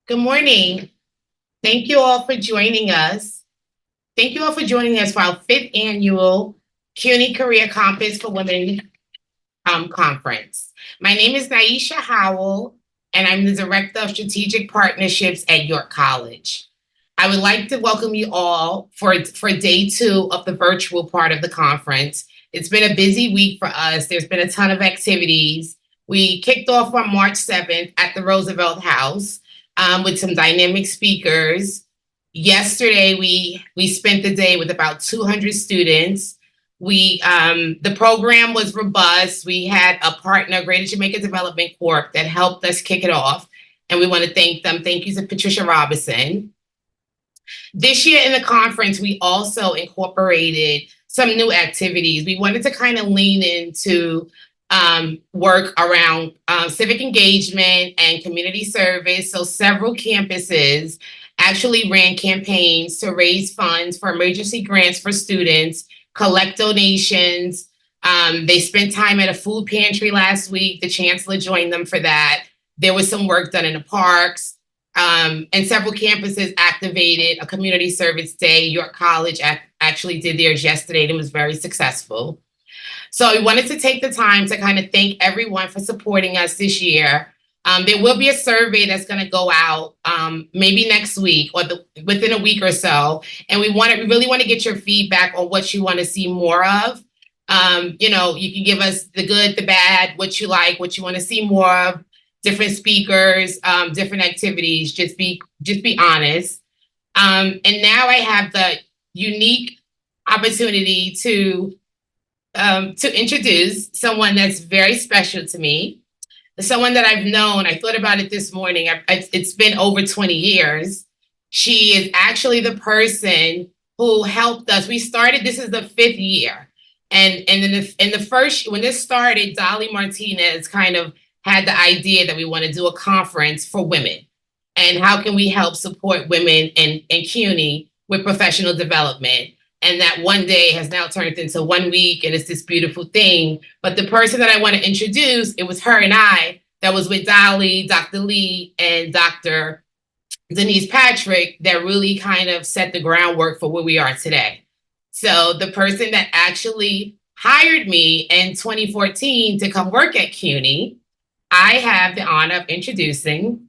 Good morning. Thank you all for joining us. Thank you all for joining us for our fifth annual CUNY Career Compass for Women conference. My name is Naisha Howell, and I'm the Director of Strategic Partnerships at York College. I would like to welcome you all for day two of the virtual part of the conference. It's been a busy week for us. There's been a ton of activities. We kicked off on March 7th at the Roosevelt House with some dynamic speakers. Yesterday, we spent the day with about 200 students. The program was robust. We had a partner, Greater Jamaica Development Corp, that helped us kick it off, and we want to thank them. Thank you to Patricia Robinson. This year in the conference, we also incorporated some new activities. We wanted to kind of lean into work around civic engagement and community service. So several campuses actually ran campaigns to raise funds for emergency grants for students, collect donations. They spent time at a food pantry last week. The chancellor joined them for that. There was some work done in the parks. And several campuses activated a community service day. York College actually did theirs yesterday and it was very successful. So we wanted to take the time to kind of thank everyone for supporting us this year. There will be a survey that's going to go out maybe next week or within a week or so. And we really want to get your feedback on what you want to see more of. You can give us the good, the bad, what you like, what you want to see more of, different speakers, different activities. Just be honest. And now I have the unique opportunity to introduce someone that's very special to me, someone that I've known. I thought about it this morning. It's been over 20 years. She is actually the person who helped us. This is the fifth year. And in the first, when this started, Dolly Martinez kind of had the idea that we want to do a conference for women. And how can we help support women in CUNY with professional development? And that one day has now turned into 1 week, and it's this beautiful thing. But the person that I want to introduce, it was her and I that was with Dolly, Dr. Lee, and Dr. Denise Patrick that really kind of set the groundwork for where we are today. So the person that actually hired me in 2014 to come work at CUNY, I have the honor of introducing,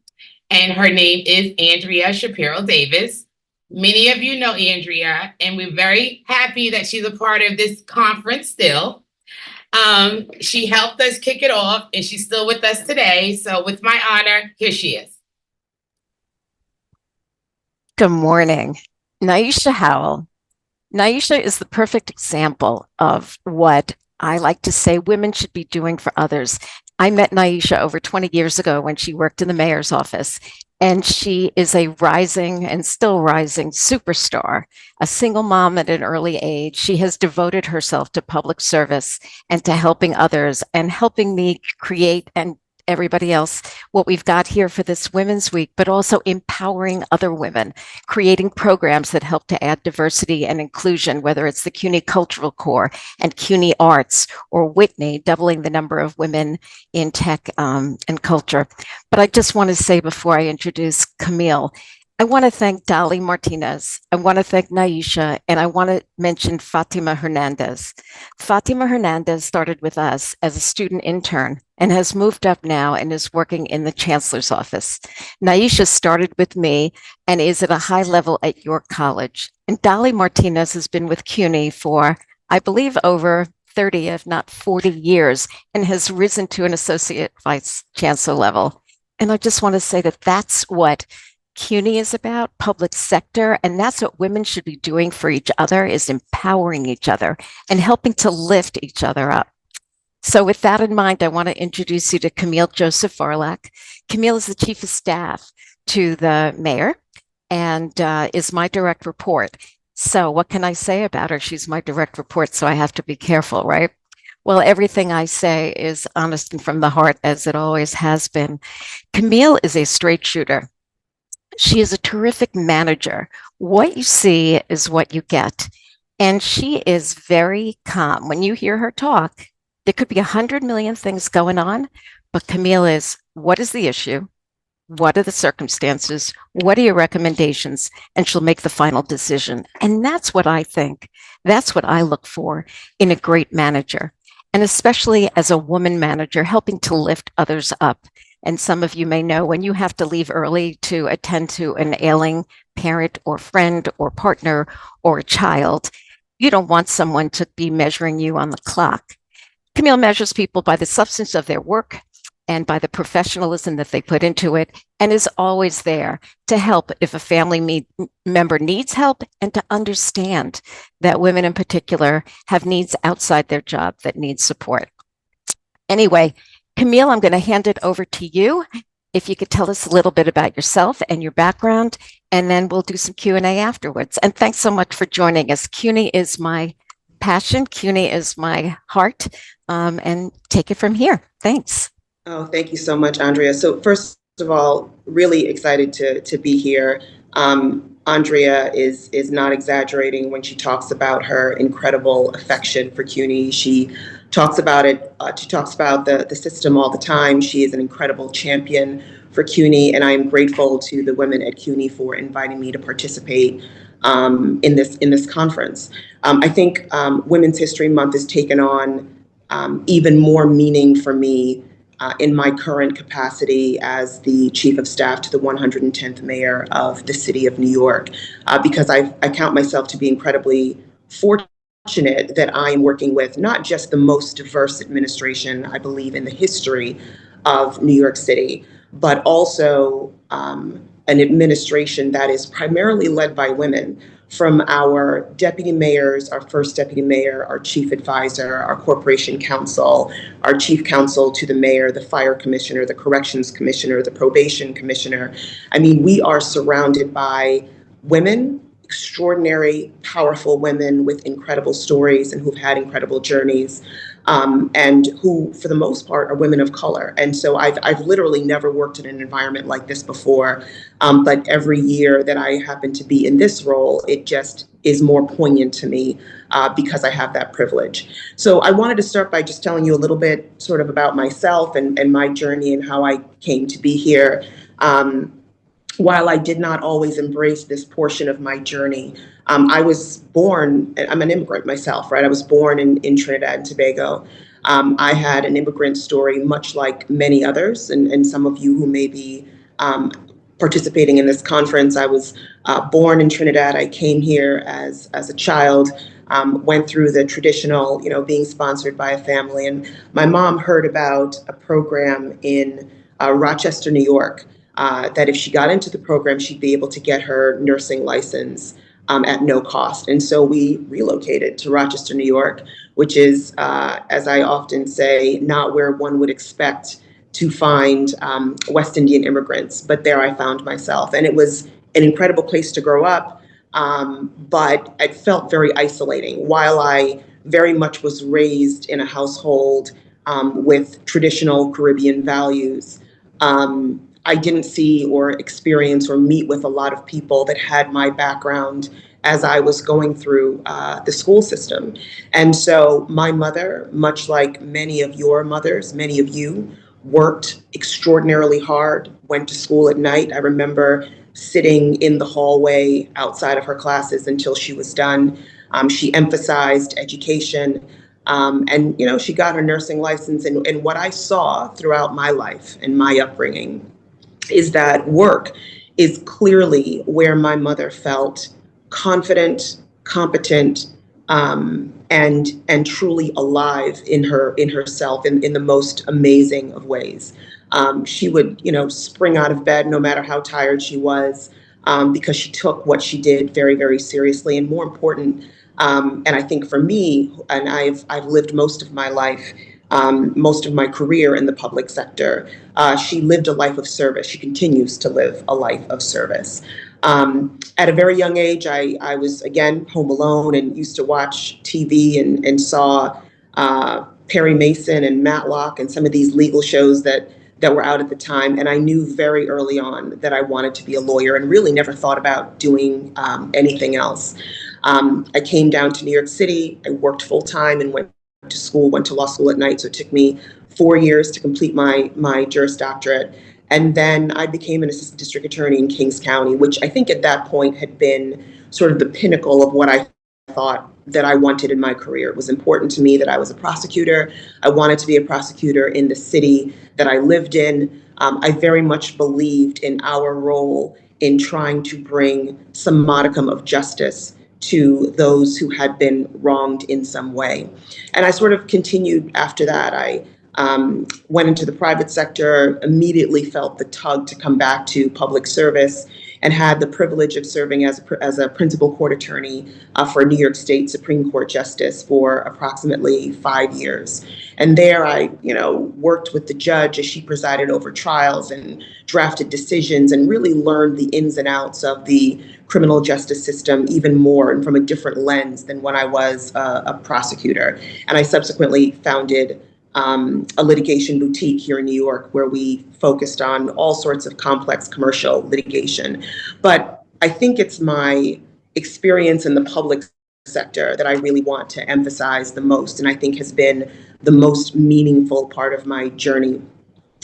and her name is Andrea Shapiro Davis. Many of you know Andrea, and we're very happy that she's a part of this conference still. She helped us kick it off, and she's still with us today. So with my honor, here she is. Good morning. Naisha Howell. Naisha is the perfect example of what I like to say women should be doing for others. I met Naisha over 20 years ago when she worked in the mayor's office, and she is a rising and still rising superstar, a single mom at an early age. She has devoted herself to public service and to helping others and helping me create and everybody else what we've got here for this Women's Week, but also empowering other women, creating programs that help to add diversity and inclusion, whether it's the CUNY Cultural Corps and CUNY Arts or Whitney, doubling the number of women in tech and culture. But I just want to say before I introduce Camille, I want to thank Dolly Martinez. I want to thank Naisha, and I want to mention Fatima Hernandez. Fatima Hernandez started with us as a student intern and has moved up now and is working in the chancellor's office. Naisha started with me and is at a high level at York College. And Dolly Martinez has been with CUNY for, I believe, over 30, if not 40 years, and has risen to an associate vice chancellor level. And I just want to say that that's what CUNY is about, public sector, and that's what women should be doing for each other, is empowering each other and helping to lift each other up. So with that in mind, I want to introduce you to Camille Joseph Varlak. Camille is the chief of staff to the mayor and is my direct report. So what can I say about her? She's my direct report, so I have to be careful, right? Well, everything I say is honest and from the heart, as it always has been. Camille is a straight shooter. She is a terrific manager. What you see is what you get. And she is very calm. When you hear her talk, there could be 100 million things going on, but Camille is, what is the issue? What are the circumstances? What are your recommendations? And she'll make the final decision. And that's what I think. That's what I look for in a great manager. And especially as a woman manager, helping to lift others up. And some of you may know when you have to leave early to attend to an ailing parent or friend or partner or a child, you don't want someone to be measuring you on the clock. Camille measures people by the substance of their work and by the professionalism that they put into it, and is always there to help if a family member needs help, and to understand that women in particular have needs outside their job that need support. Anyway, Camille, I'm going to hand it over to you. If you could tell us a little bit about yourself and your background, and then we'll do some Q&A afterwards. And thanks so much for joining us. CUNY is my passion. CUNY is my heart. And take it from here. Thanks. Oh, thank you so much, Andrea. So first of all, really excited to be here. Andrea is not exaggerating when she talks about her incredible affection for CUNY. She talks about it. She talks about the system all the time. She is an incredible champion for CUNY, and I am grateful to the women at CUNY for inviting me to participate in this conference. I think Women's History Month has taken on even more meaning for me in my current capacity as the Chief of Staff to the 110th Mayor of the City of New York, because I count myself to be incredibly fortunate that I am working with not just the most diverse administration, I believe, in the history of New York City, but also an administration that is primarily led by women, from our deputy mayors, our first deputy mayor, our chief advisor, our corporation counsel, our chief counsel to the mayor, the fire commissioner, the corrections commissioner, the probation commissioner. I mean, we are surrounded by women, extraordinary, powerful women with incredible stories and who've had incredible journeys. And who, for the most part, are women of color. And so I've literally never worked in an environment like this before. But every year that I happen to be in this role, it just is more poignant to me because I have that privilege. So I wanted to start by just telling you a little bit sort of about myself and my journey and how I came to be here. While I did not always embrace this portion of my journey, I was born, I'm an immigrant myself, right? I was born in Trinidad and Tobago. I had an immigrant story, much like many others, and some of you who may be participating in this conference. I was born in Trinidad. I came here as a child, went through the traditional, being sponsored by a family. And my mom heard about a program in Rochester, New York, that if she got into the program, she'd be able to get her nursing license at no cost. And so we relocated to Rochester, New York, which is, as I often say, not where one would expect to find West Indian immigrants, but there I found myself. And it was an incredible place to grow up, but it felt very isolating. While I very much was raised in a household with traditional Caribbean values, I didn't see or experience or meet with a lot of people that had my background as I was going through the school system. And so my mother, much like many of your mothers, many of you, worked extraordinarily hard, went to school at night. I remember sitting in the hallway outside of her classes until she was done. She emphasized education. And, she got her nursing license. And what I saw throughout my life and my upbringing is that work is clearly where my mother felt confident, competent, and truly alive in herself in the most amazing of ways. She would, spring out of bed no matter how tired she was, because she took what she did very, very seriously. And more important, and I think for me, and I've lived most of my life, most of my career in the public sector. She lived a life of service. She continues to live a life of service. At a very young age, I was, again, home alone and used to watch TV and saw Perry Mason and Matlock and some of these legal shows that were out at the time. And I knew very early on that I wanted to be a lawyer and really never thought about doing anything else. I came down to New York City. I worked full time and went to law school at night. So it took me 4 years to complete my Juris Doctorate. And then I became an assistant district attorney in Kings County, which I think at that point had been sort of the pinnacle of what I thought that I wanted in my career. It was important to me that I was a prosecutor. I wanted to be a prosecutor in the city that I lived in. I very much believed in our role in trying to bring some modicum of justice to those who had been wronged in some way. And I sort of continued after that. I went into the private sector, immediately felt the tug to come back to public service, and had the privilege of serving as a principal court attorney for New York State Supreme Court Justice for approximately 5 years. And there I, worked with the judge as she presided over trials and drafted decisions and really learned the ins and outs of the criminal justice system even more and from a different lens than when I was a prosecutor. And I subsequently founded a litigation boutique here in New York where we focused on all sorts of complex commercial litigation. But I think it's my experience in the public sector that I really want to emphasize the most, and I think has been the most meaningful part of my journey.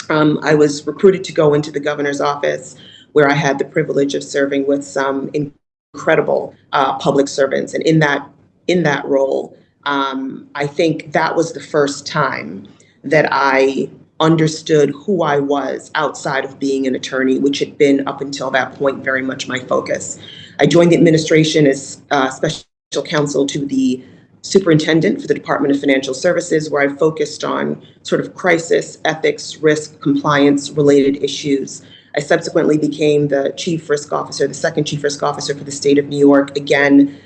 I was recruited to go into the governor's office, where I had the privilege of serving with some incredible public servants, and in that role, I think that was the first time that I understood who I was outside of being an attorney, which had been up until that point very much my focus. I joined the administration as special counsel to the superintendent for the Department of Financial Services, where I focused on sort of crisis, ethics, risk, compliance related issues. I subsequently became the chief risk officer, the second chief risk officer for the state of New York, again,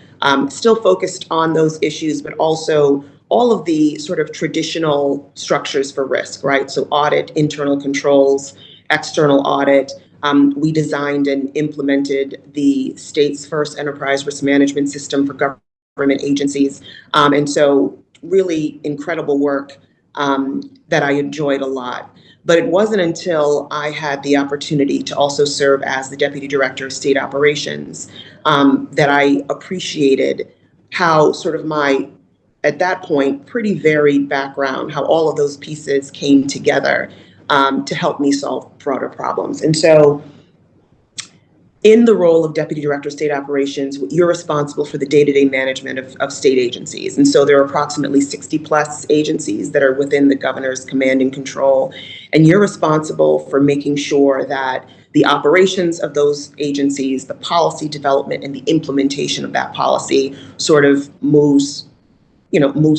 still focused on those issues, but also all of the sort of traditional structures for risk, right? So audit, internal controls, external audit. We designed and implemented the state's first enterprise risk management system for government agencies. And so really incredible work that I enjoyed a lot. But it wasn't until I had the opportunity to also serve as the Deputy Director of State Operations that I appreciated how sort of my, at that point, pretty varied background, how all of those pieces came together to help me solve broader problems. And so in the role of Deputy Director of State Operations, you're responsible for the day-to-day management of state agencies. And so there are approximately 60 plus agencies that are within the governor's command and control. And you're responsible for making sure that the operations of those agencies, the policy development and the implementation of that policy sort of moves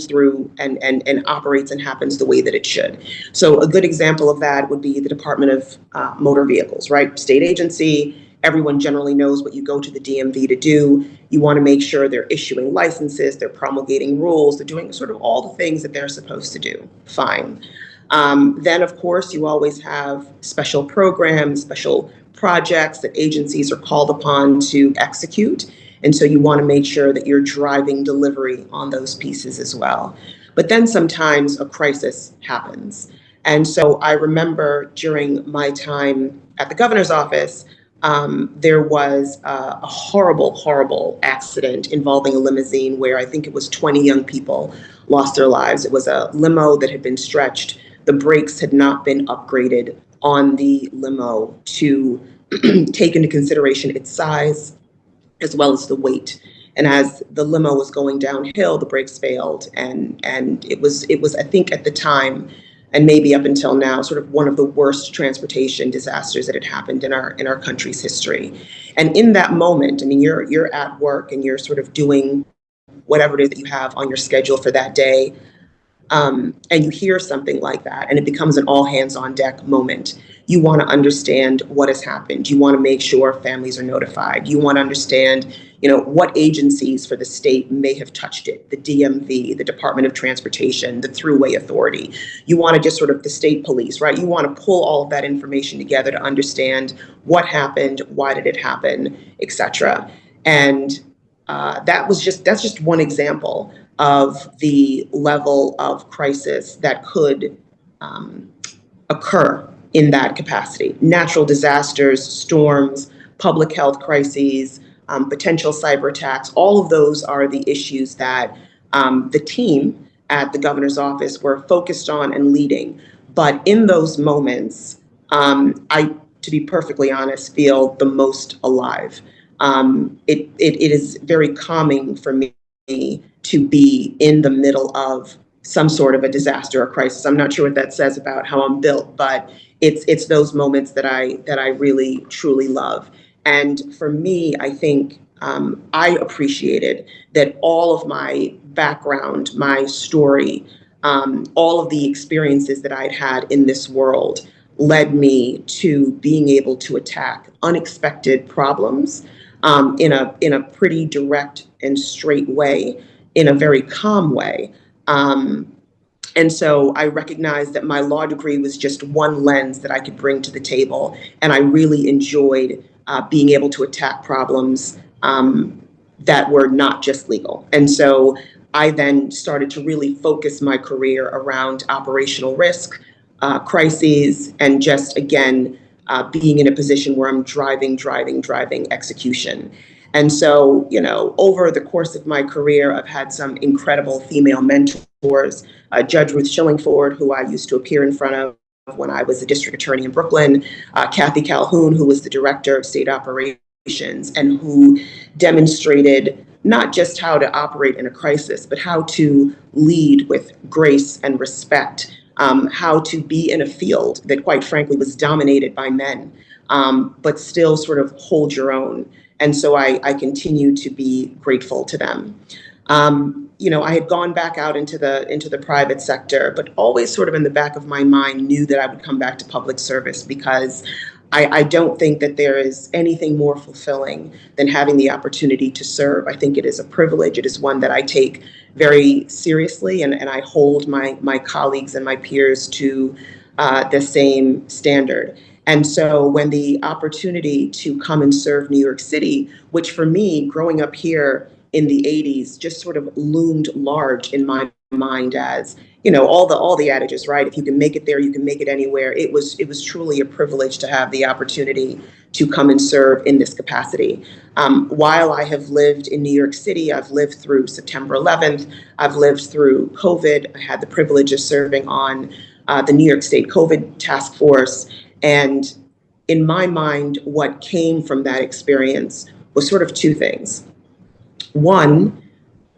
through and operates and happens the way that it should. So a good example of that would be the Department of Motor Vehicles, right? State agency. Everyone generally knows what you go to the DMV to do. You want to make sure they're issuing licenses, they're promulgating rules, they're doing sort of all the things that they're supposed to do. Fine. Then, of course, you always have special programs, special projects that agencies are called upon to execute. And so you want to make sure that you're driving delivery on those pieces as well. But then sometimes a crisis happens. And so I remember during my time at the governor's office, there was a horrible, horrible accident involving a limousine where I think it was 20 young people lost their lives. It was a limo that had been stretched. The brakes had not been upgraded on the limo to take into consideration its size as well as the weight. And as the limo was going downhill, the brakes failed. And it was I think at the time, and maybe up until now, sort of one of the worst transportation disasters that had happened in our country's history. And in that moment, I mean, you're at work and you're sort of doing whatever it is that you have on your schedule for that day. And you hear something like that, and it becomes an all hands on deck moment. You want to understand what has happened. You want to make sure families are notified. You want to understand, what agencies for the state may have touched it, the DMV, the Department of Transportation, the Thruway Authority. You want to just sort of the state police, right? You want to pull all of that information together to understand what happened, why did it happen, et cetera. And that's just one example of the level of crisis that could occur in that capacity. Natural disasters, storms, public health crises, potential cyber attacks, all of those are the issues that the team at the governor's office were focused on and leading. But in those moments, I, to be perfectly honest, feel the most alive. It is very calming for me to be in the middle of some sort of a disaster or crisis. I'm not sure what that says about how I'm built, but it's those moments that I really truly love. And for me, I think I appreciated that all of my background, my story, all of the experiences that I'd had in this world led me to being able to attack unexpected problems in a pretty direct and straight way, in a very calm way. Um, and so I recognized that my law degree was just one lens that I could bring to the table. And I really enjoyed being able to attack problems that were not just legal. And so I then started to really focus my career around operational risk, crises, and just, again, being in a position where I'm driving execution. And so, over the course of my career, I've had some incredible female mentors. Judge Ruth Shillingford, who I used to appear in front of when I was a district attorney in Brooklyn, Kathy Calhoun, who was the director of state operations and who demonstrated not just how to operate in a crisis, but how to lead with grace and respect, how to be in a field that, quite frankly, was dominated by men, but still sort of hold your own. And so I continue to be grateful to them. I had gone back out into the private sector, but always sort of in the back of my mind knew that I would come back to public service because I don't think that there is anything more fulfilling than having the opportunity to serve. I think it is a privilege. It is one that I take very seriously, and I hold my colleagues and my peers to the same standard. And so when the opportunity to come and serve New York City, which for me, growing up here in the 80s, just sort of loomed large in my mind as, all the adages, right? If you can make it there, you can make it anywhere. It was truly a privilege to have the opportunity to come and serve in this capacity. While I have lived in New York City, I've lived through September 11th, I've lived through COVID. I had the privilege of serving on the New York State COVID task force. And in my mind, what came from that experience was sort of two things. One,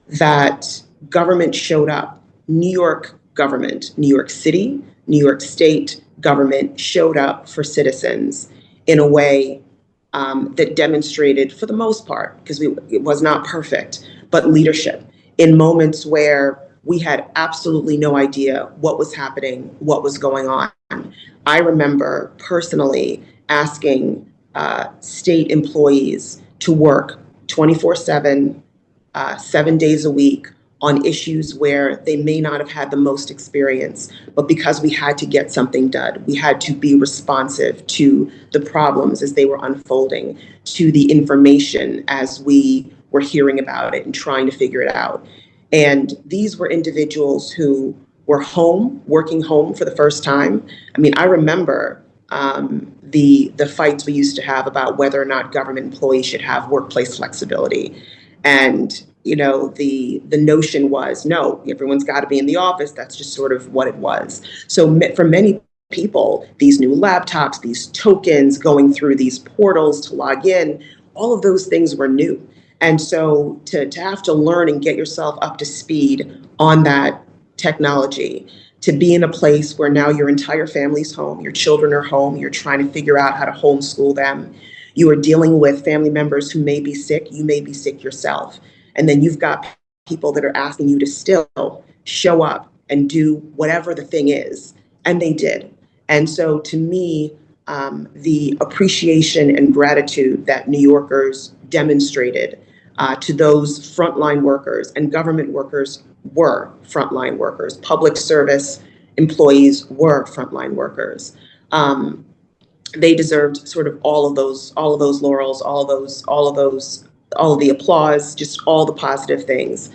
that government showed up. New York government, New York City, New York State government showed up for citizens in a way that demonstrated, for the most part, because it was not perfect, but leadership in moments where we had absolutely no idea what was happening, what was going on. I remember personally asking state employees to work 24/7, 7 days a week on issues where they may not have had the most experience, but because we had to get something done, we had to be responsive to the problems as they were unfolding, to the information as we were hearing about it and trying to figure it out. And these were individuals who were home, working home for the first time. I mean, I remember the fights we used to have about whether or not government employees should have workplace flexibility. And the notion was, no, everyone's got to be in the office. That's just sort of what it was. So for many people, these new laptops, these tokens, going through these portals to log in, all of those things were new. And so to have to learn and get yourself up to speed on that technology, to be in a place where now your entire family's home, your children are home, you're trying to figure out how to homeschool them. You are dealing with family members who may be sick, you may be sick yourself. And then you've got people that are asking you to still show up and do whatever the thing is. And they did. And so to me, the appreciation and gratitude that New Yorkers demonstrated to those frontline workers, and government workers were frontline workers, public service employees were frontline workers. They deserved sort of all of those laurels, all of the applause, just all the positive things,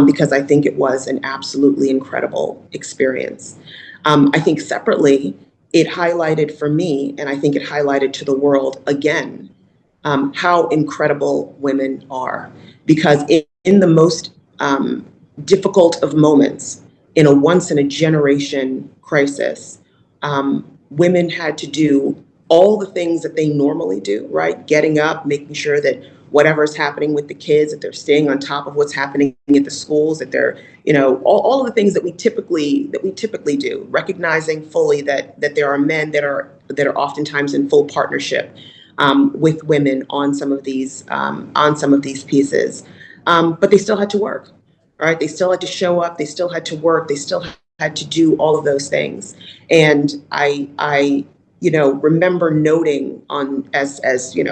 because I think it was an absolutely incredible experience. I think separately, it highlighted for me, and I think it highlighted to the world again, how incredible women are. Because in the most difficult of moments, in a once in a generation crisis, women had to do all the things that they normally do, right? Getting up, making sure that whatever's happening with the kids, that they're staying on top of what's happening at the schools, that they're, all of the things that we typically do, recognizing fully that there are men that are oftentimes in full partnership with women on some of these pieces. But they still had to work, right? They still had to show up, they still had to work, they still had to do all of those things. And I remember noting on as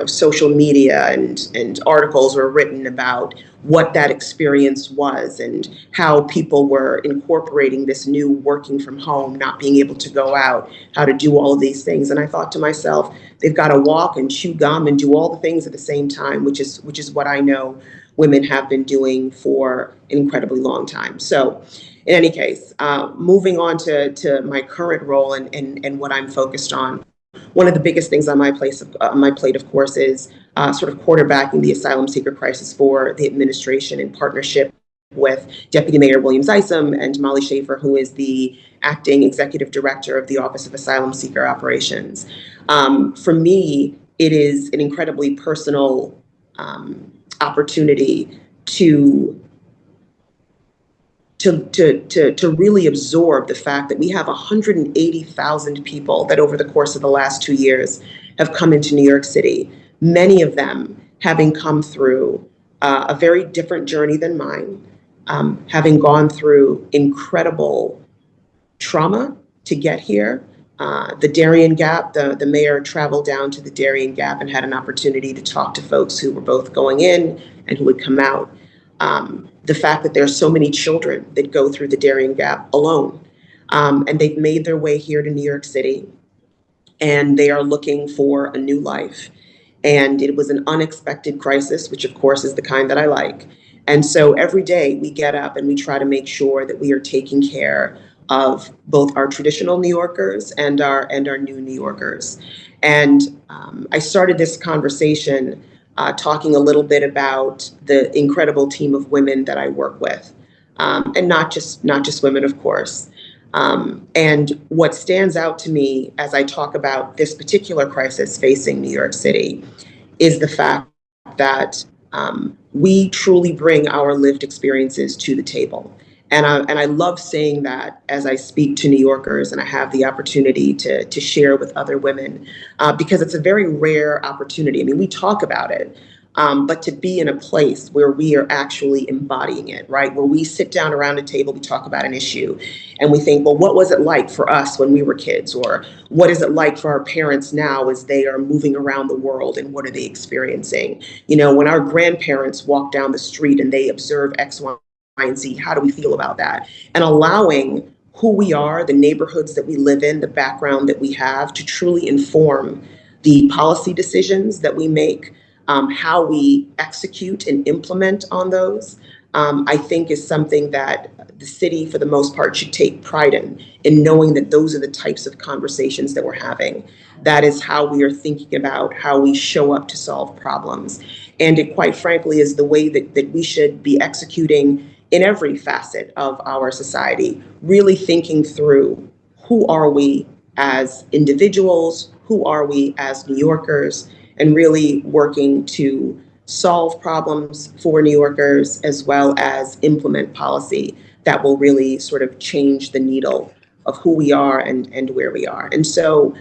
social media and articles were written about what that experience was and how people were incorporating this new working from home, not being able to go out, how to do all of these things. And I thought to myself, they've got to walk and chew gum and do all the things at the same time, which is what I know women have been doing for an incredibly long time. So in any case, moving on to my current role and what I'm focused on, one of the biggest things on my plate, of course, is sort of quarterbacking the asylum seeker crisis for the administration in partnership with Deputy Mayor William Zysum and Molly Schaefer, who is the acting executive director of the Office of Asylum Seeker Operations. For me, it is an incredibly personal opportunity to really absorb the fact that we have 180,000 people that over the course of the last 2 years have come into New York City, many of them having come through a very different journey than mine, having gone through incredible trauma to get here. The Darien Gap, the mayor traveled down to the Darien Gap and had an opportunity to talk to folks who were both going in and who would come out. The fact that there's so many children that go through the Darien Gap alone, and they've made their way here to New York City, and they are looking for a new life. And it was an unexpected crisis, which of course is the kind that I like. And so every day we get up and we try to make sure that we are taking care of both our traditional New Yorkers and our new New Yorkers. And I started this conversation talking a little bit about the incredible team of women that I work with, and not just women, of course. And what stands out to me as I talk about this particular crisis facing New York City is the fact that we truly bring our lived experiences to the table. And I love saying that as I speak to New Yorkers and I have the opportunity to share with other women, because it's a very rare opportunity. I mean, we talk about it, but to be in a place where we are actually embodying it, right? Where we sit down around a table, we talk about an issue, and we think, well, what was it like for us when we were kids? Or what is it like for our parents now as they are moving around the world, and what are they experiencing? When our grandparents walk down the street and they observe X, Y, and Z, how do we feel about that? And allowing who we are, the neighborhoods that we live in, the background that we have to truly inform the policy decisions that we make, how we execute and implement on those, I think is something that the city, for the most part, should take pride in knowing that those are the types of conversations that we're having. That is how we are thinking about how we show up to solve problems. And it, quite frankly, is the way that we should be executing in every facet of our society, really thinking through who are we as individuals, who are we as New Yorkers, and really working to solve problems for New Yorkers as well as implement policy that will really sort of change the needle of who we are and where we are. And so,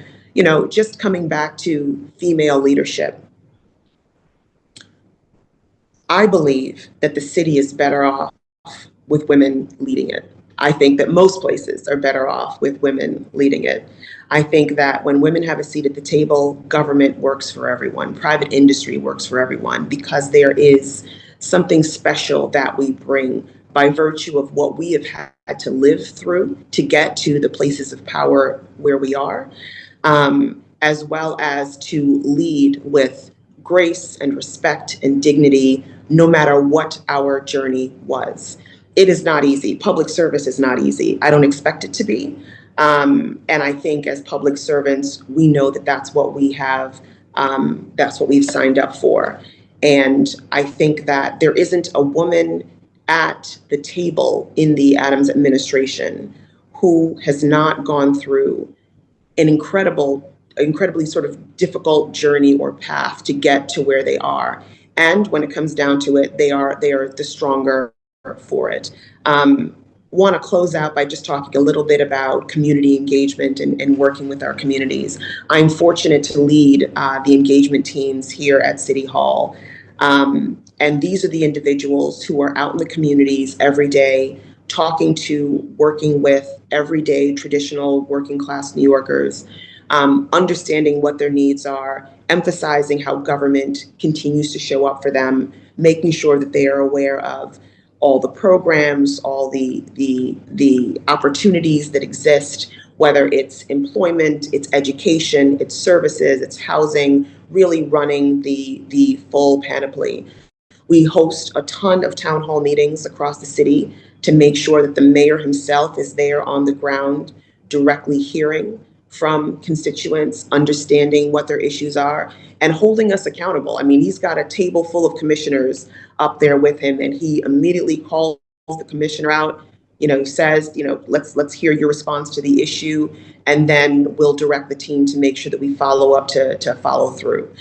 just coming back to female leadership, I believe that the city is better off with women leading it. I think that most places are better off with women leading it. I think that when women have a seat at the table, government works for everyone, private industry works for everyone, because there is something special that we bring by virtue of what we have had to live through to get to the places of power where we are, as well as to lead with grace and respect and dignity, no matter what our journey was. It is not easy. Public service is not easy. I don't expect it to be. And I think as public servants, we know that that's what we have, that's what we've signed up for. And I think that there isn't a woman at the table in the Adams administration who has not gone through an incredibly sort of difficult journey or path to get to where they are. And when it comes down to it, they are the stronger for it. Want to close out by just talking a little bit about community engagement and working with our communities. I'm fortunate to lead the engagement teams here at City Hall. And these are the individuals who are out in the communities every day, talking to, working with everyday traditional working class New Yorkers, understanding what their needs are, emphasizing how government continues to show up for them, making sure that they are aware of all the programs, all the opportunities that exist, whether it's employment, it's education, it's services, it's housing, really running the full panoply. We host a ton of town hall meetings across the city to make sure that the mayor himself is there on the ground, directly hearing from constituents, understanding what their issues are, and holding us accountable. I mean, he's got a table full of commissioners up there with him, and he immediately calls the commissioner out. Says, let's hear your response to the issue, and then we'll direct the team to make sure that we follow up to follow through.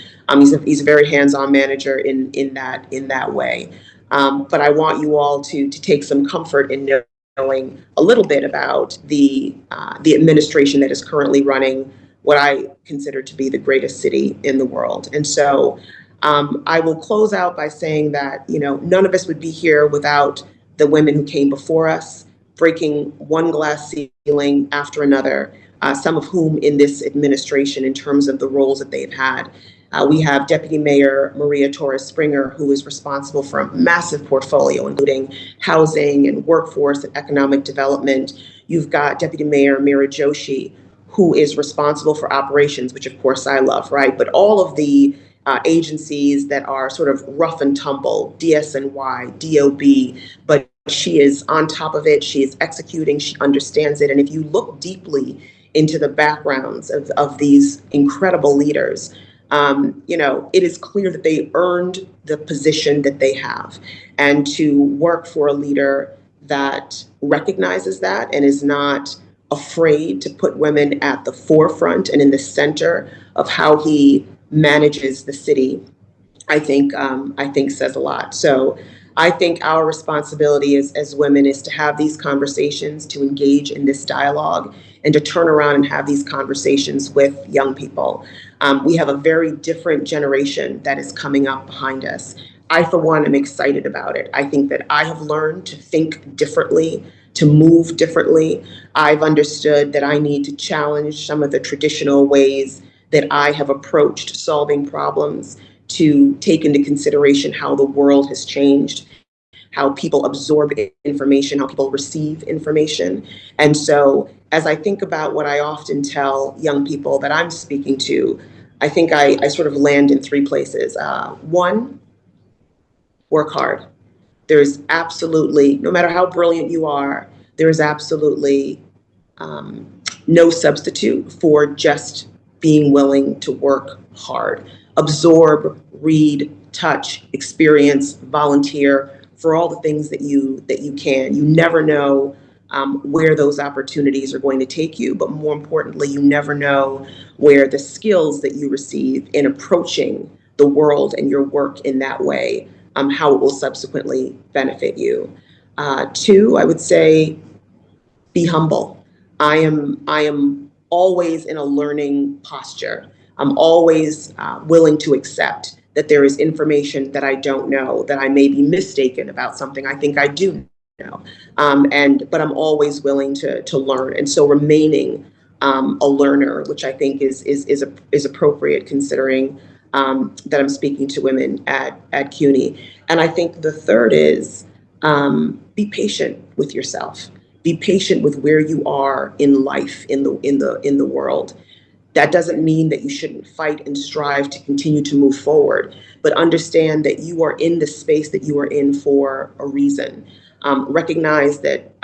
He's a very hands-on manager in that way. But I want you all to take some comfort in knowing a little bit about the administration that is currently running what I consider to be the greatest city in the world. And so I will close out by saying that none of us would be here without the women who came before us, breaking one glass ceiling after another. Some of whom in this administration, in terms of the roles that they've had. We have Deputy Mayor Maria Torres Springer, who is responsible for a massive portfolio, including housing and workforce and economic development. You've got Deputy Mayor Mira Joshi, who is responsible for operations, which of course I love, right? But all of the agencies that are sort of rough and tumble, DSNY, DOB, but she is on top of it, she is executing, she understands it. And if you look deeply into the backgrounds of these incredible leaders, it is clear that they earned the position that they have. And to work for a leader that recognizes that and is not afraid to put women at the forefront and in the center of how he manages the city, I think says a lot. So I think our responsibility as women is to have these conversations, to engage in this dialogue, and to turn around and have these conversations with young people. We have a very different generation that is coming up behind us. I, for one, am excited about it. I think that I have learned to think differently, to move differently. I've understood that I need to challenge some of the traditional ways that I have approached solving problems, to take into consideration how the world has changed, how people absorb information, how people receive information. And so as I think about what I often tell young people that I'm speaking to, I think I sort of land in three places. One, work hard. There's absolutely, no matter how brilliant you are, there is absolutely no substitute for just being willing to work hard, absorb, read, touch, experience, volunteer for all the things that you can. You never know where those opportunities are going to take you, but more importantly, you never know where the skills that you receive in approaching the world and your work in that way, how it will subsequently benefit you. Two, I would say, be humble. I am always in a learning posture. I'm always willing to accept that there is information that I don't know, that I may be mistaken about something I think I do know. But I'm always willing to learn. And so remaining a learner, which I think is appropriate considering that I'm speaking to women at CUNY. And I think the third is be patient with yourself. Be patient with where you are in life, in the world. That doesn't mean that you shouldn't fight and strive to continue to move forward, but understand that you are in the space that you are in for a reason. Recognize that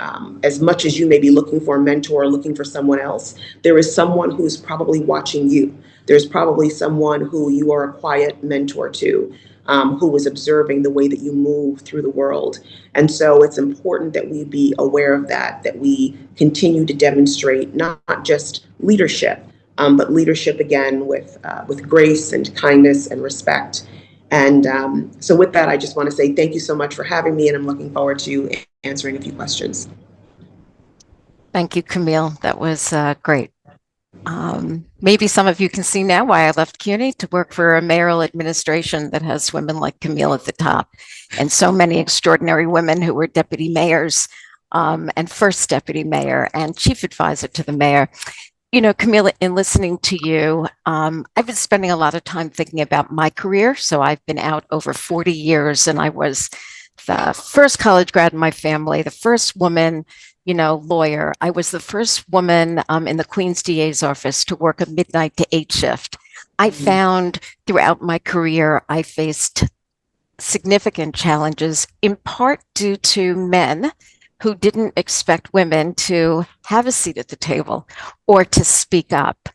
as much as you may be looking for a mentor, looking for someone else, there is someone who's probably watching you. There's probably someone who you are a quiet mentor to, who is observing the way that you move through the world. And so it's important that we be aware of that we continue to demonstrate not just leadership, but leadership again with grace and kindness and respect. And so with that, I just want to say thank you so much for having me, and I'm looking forward to answering a few questions. Thank you, Camille. That was great. Maybe some of you can see now why I left CUNY to work for a mayoral administration that has women like Camille at the top, and so many extraordinary women who were deputy mayors and first deputy mayor and chief advisor to the mayor. You know, Camille, in listening to you, I've been spending a lot of time thinking about my career. So I've been out over 40 years, and I was the first college grad in my family, the first woman, lawyer. I was the first woman in the Queen's DA's office to work a midnight to 8 shift. I found throughout my career, I faced significant challenges, in part due to men who didn't expect women to have a seat at the table or to speak up,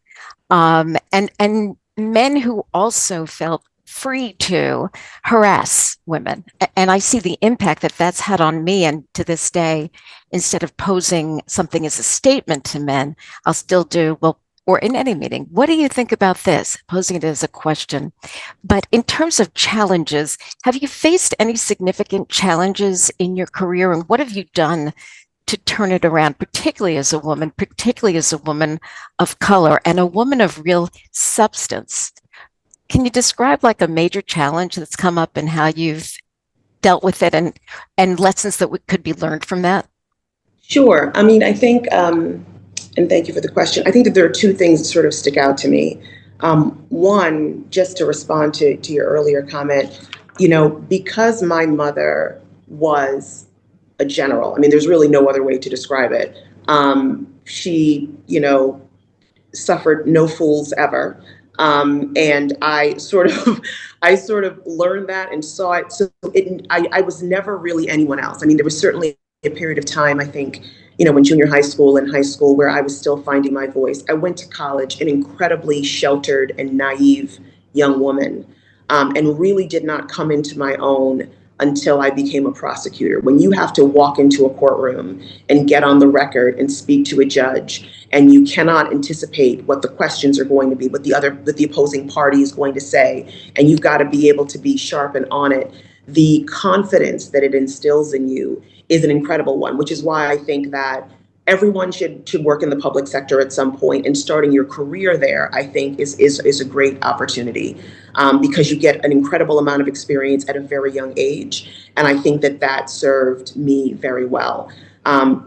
and men who also felt free to harass women. And I see the impact that that's had on me. And to this day, instead of posing something as a statement to men, I'll still do, well, or in any meeting, what do you think about this? Posing it as a question. But in terms of challenges, have you faced any significant challenges in your career, and what have you done to turn it around, particularly as a woman of color and a woman of real substance? Can you describe like a major challenge that's come up and how you've dealt with it, and lessons that could be learned from that? Sure. I mean, I think, and thank you for the question. I think that there are two things that sort of stick out to me. One, just to respond to your earlier comment, because my mother was a general, I mean, there's really no other way to describe it. She, suffered no fools ever. And I sort of learned that and saw it. So I was never really anyone else. I mean, there was certainly a period of time, I think, in junior high school and high school where I was still finding my voice. I went to college, an incredibly sheltered and naive young woman, and really did not come into my own until I became a prosecutor. When you have to walk into a courtroom and get on the record and speak to a judge, and you cannot anticipate what the questions are going to be, what the opposing party is going to say, and you've got to be able to be sharp and on it, the confidence that it instills in you is an incredible one, which is why I think that everyone should work in the public sector at some point, and starting your career there, I think, is a great opportunity, because you get an incredible amount of experience at a very young age. And I think that served me very well,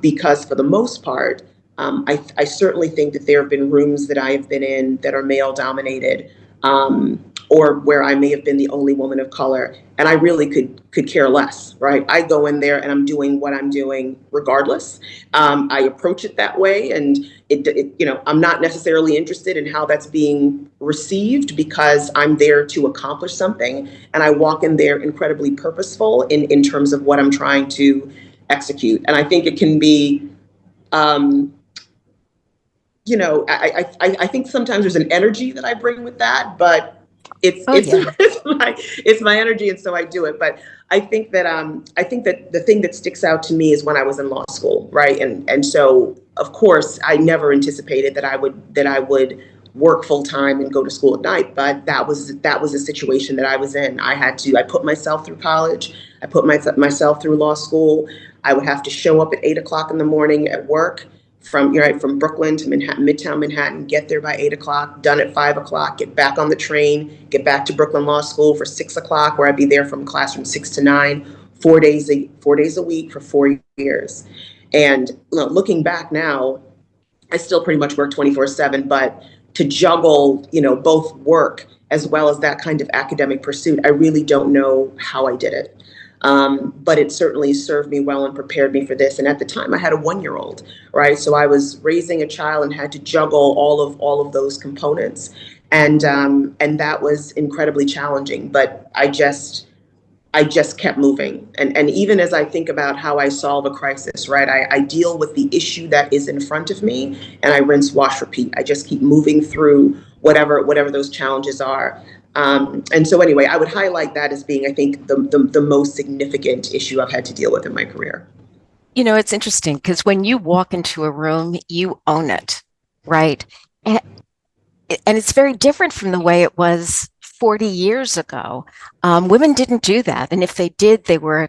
because for the most part, I certainly think that there have been rooms that I have been in that are male dominated, or where I may have been the only woman of color, and I really could care less, right? I go in there and I'm doing what I'm doing regardless. I approach it that way, and I'm not necessarily interested in how that's being received, because I'm there to accomplish something, and I walk in there incredibly purposeful in terms of what I'm trying to execute. And I think it can be, I think sometimes there's an energy that I bring with that, but it's Yeah. it's my energy, and so I do it. But I think that the thing that sticks out to me is when I was in law school, right? And so of course I never anticipated that I would work full time and go to school at night, but that was a situation that I was in. I put myself through college, I put myself through law school. I would have to show up at 8 o'clock in the morning at work, from Brooklyn to Manhattan, Midtown Manhattan, get there by 8 o'clock, done at 5 o'clock, get back on the train, get back to Brooklyn Law School for 6 o'clock, where I'd be there from classroom 6 to 9, 4 days a week for 4 years. And looking back now, I still pretty much work 24/7, but to juggle, both work as well as that kind of academic pursuit, I really don't know how I did it. But it certainly served me well and prepared me for this. And at the time, I had a 1-year-old, right? So I was raising a child and had to juggle all of those components, and that was incredibly challenging. But I just kept moving. And even as I think about how I solve a crisis, right, I deal with the issue that is in front of me, and I rinse, wash, repeat. I just keep moving through whatever those challenges are. And so anyway, I would highlight that as being, I think, the most significant issue I've had to deal with in my career. It's interesting because when you walk into a room, you own it, right? and it's very different from the way it was 40 years ago. Women didn't do that. And if they did, they were,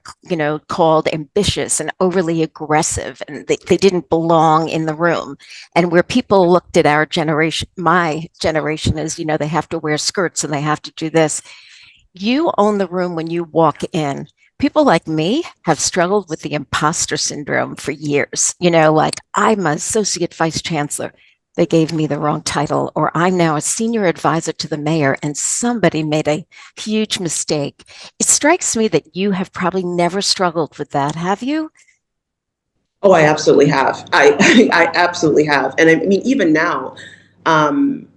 called ambitious and overly aggressive, and they didn't belong in the room. And where people looked at our generation, my generation, as, they have to wear skirts and they have to do this. You own the room when you walk in. People like me have struggled with the imposter syndrome for years. Like, I'm an associate vice chancellor. They gave me the wrong title, or I'm now a senior advisor to the mayor and somebody made a huge mistake. It strikes me that you have probably never struggled with that, have you? Oh, I absolutely have. I absolutely have. And I mean, even now, um,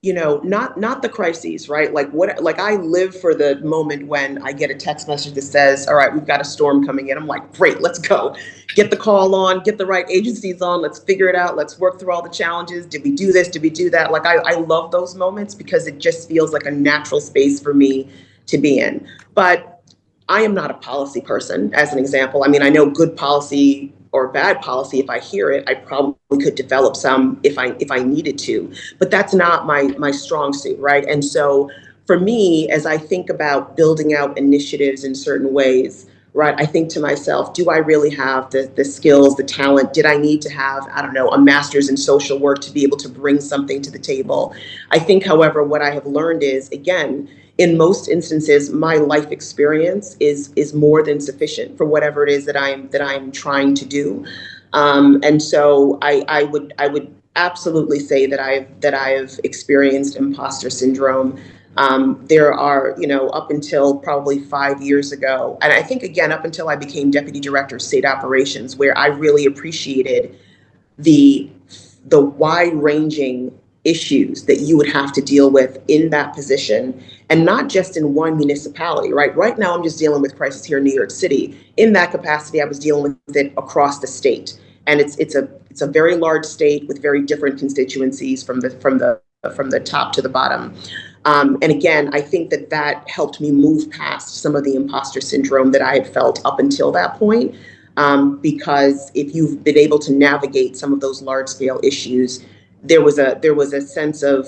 not the crises, right? Like I live for the moment when I get a text message that says, all right, we've got a storm coming in. I'm like, great, let's go. Get the call on, get the right agencies on, let's figure it out. Let's work through all the challenges. Did we do this? Did we do that? Like I love those moments because it just feels like a natural space for me to be in. But I am not a policy person, as an example. I mean, I know good policy or bad policy. If I hear it, I probably could develop some if I needed to. But that's not my strong suit, right? And so for me, as I think about building out initiatives in certain ways, right, I think to myself, do I really have the skills, the talent? Did I need to have, I don't know, a master's in social work to be able to bring something to the table? I think, however, what I have learned is, again, in most instances, my life experience is more than sufficient for whatever it is that I'm trying to do. And so I would absolutely say that I've experienced imposter syndrome. There are, up until probably 5 years ago, and I think again up until I became deputy director of state operations, where I really appreciated the the wide-ranging issues that you would have to deal with in that position, and not just in one municipality. Right now I'm just dealing with crisis here in New York City. In that capacity, I was dealing with it across the state, and it's a very large state with very different constituencies from the top to the bottom. And again, I think that helped me move past some of the imposter syndrome that I had felt up until that point. Because if you've been able to navigate some of those large scale issues, there was a sense of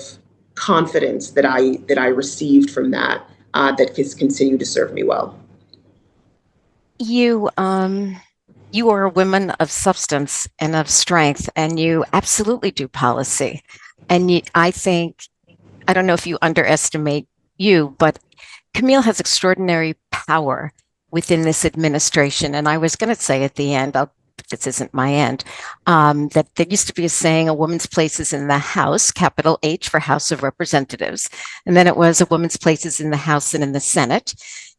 confidence that I received from that has continued to serve me well. You are a woman of substance and of strength, and you absolutely do policy. And I think, I don't know if you underestimate you, but Camille has extraordinary power within this administration. And I was going to say at the end, this isn't my end, that there used to be a saying, a woman's place is in the House, capital H for House of Representatives. And then it was a woman's place is in the House and in the Senate.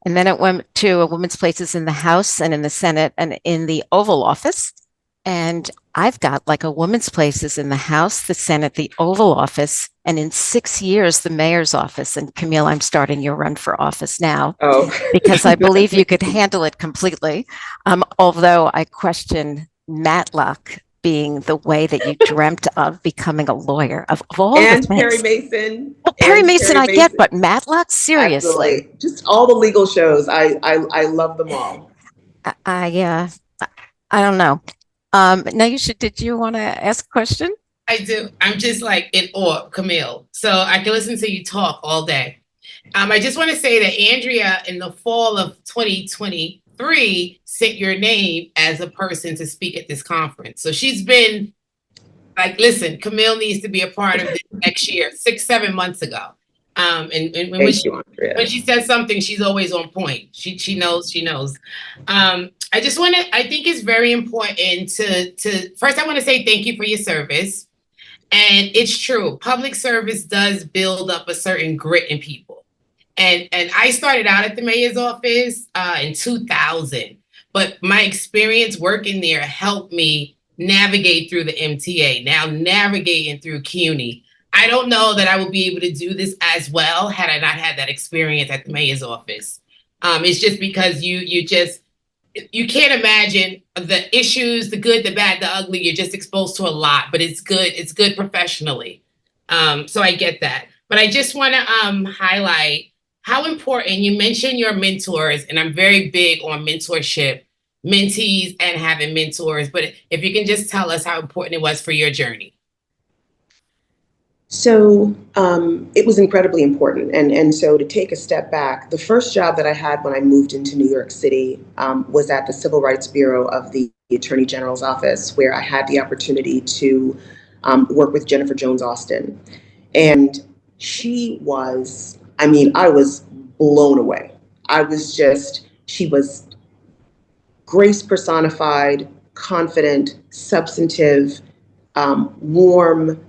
And then it went to a woman's places in the House and in the Senate and in the Oval Office. And I've got like a woman's places in the House, the Senate, the Oval Office, and in 6 years, the mayor's office. And Camille, I'm starting your run for office now Oh, because I believe you could handle it completely. Although I question Matlock being the way that you dreamt of becoming a lawyer of all the and Perry things. Mason, Well, Perry and Mason, Perry I get, Mason. but Matlock, seriously. Absolutely, just all the legal shows. I love them all. I I don't know. Naisha, did you want to ask a question? I do. I'm just like in awe, Camille. So I can listen to you talk all day. I just want to say that Andrea, in the fall of 2023, sent your name as a person to speak at this conference. So she's been like, listen, Camille needs to be a part of this next year, 6, 7 months ago. And when Thank she you, Andrea. when she says something, she's always on point. She knows, she knows. I just want to, I think it's very important to first I want to say thank you for your service. And it's true, public service does build up a certain grit in people. And I started out at the mayor's office in 2000, but my experience working there helped me navigate through the MTA. Now navigating through CUNY, I don't know that I would be able to do this as well had I not had that experience at the mayor's office. It's just because you can't imagine the issues, the good, the bad, the ugly. You're just exposed to a lot, but it's good. It's good professionally. So I get that. But I just want to highlight how important you mentioned your mentors, and I'm very big on mentorship, mentees, and having mentors. But if you can just tell us how important it was for your journey. So it was incredibly important. And so to take a step back, the first job that I had when I moved into New York City was at the Civil Rights Bureau of the Attorney General's office, where I had the opportunity to work with Jennifer Jones Austin. And she was, I mean, I was blown away. She was grace personified, confident, substantive, warm,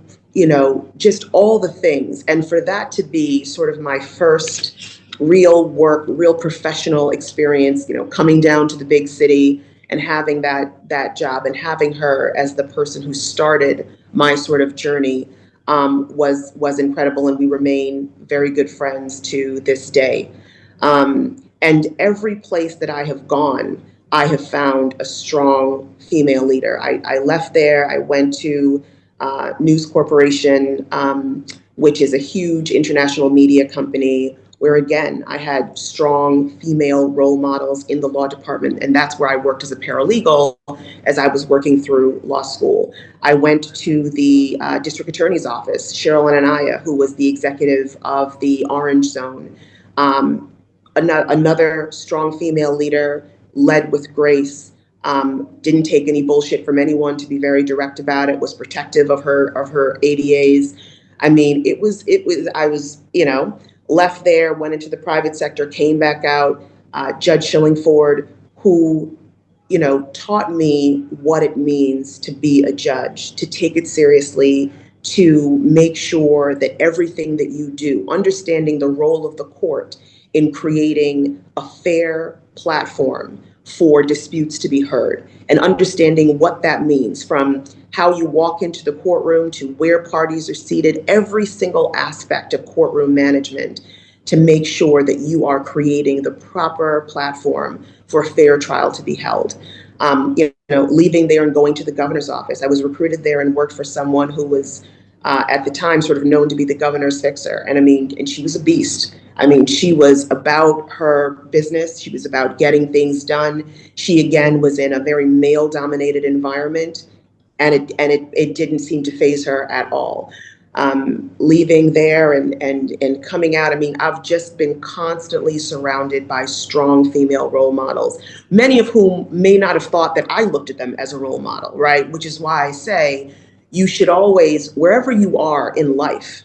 just all the things. And for that to be sort of my first real work, real professional experience, coming down to the big city and having that job and having her as the person who started my sort of journey was incredible. And we remain very good friends to this day. And every place that I have gone, I have found a strong female leader. I left there, I went to News Corporation, which is a huge international media company, where again, I had strong female role models in the law department. And that's where I worked as a paralegal as I was working through law school. I went to the district attorney's office, Cheryl Anaya, who was the executive of the Orange Zone. Another strong female leader, led with grace, didn't take any bullshit from anyone, to be very direct about it, was protective of her ADAs. I mean, I was, left there, went into the private sector, came back out. Judge Shillingford, who, taught me what it means to be a judge, to take it seriously, to make sure that everything that you do, understanding the role of the court in creating a fair platform for disputes to be heard, and understanding what that means, from how you walk into the courtroom to where parties are seated, every single aspect of courtroom management, to make sure that you are creating the proper platform for a fair trial to be held. Leaving there and going to the governor's office, I was recruited there and worked for someone who was at the time sort of known to be the governor's fixer. And she was a beast. I mean, she was about her business. She was about getting things done. She, again, was in a very male-dominated environment, and it didn't seem to faze her at all. Leaving there and coming out, I mean, I've just been constantly surrounded by strong female role models, many of whom may not have thought that I looked at them as a role model, right? Which is why I say you should always, wherever you are in life,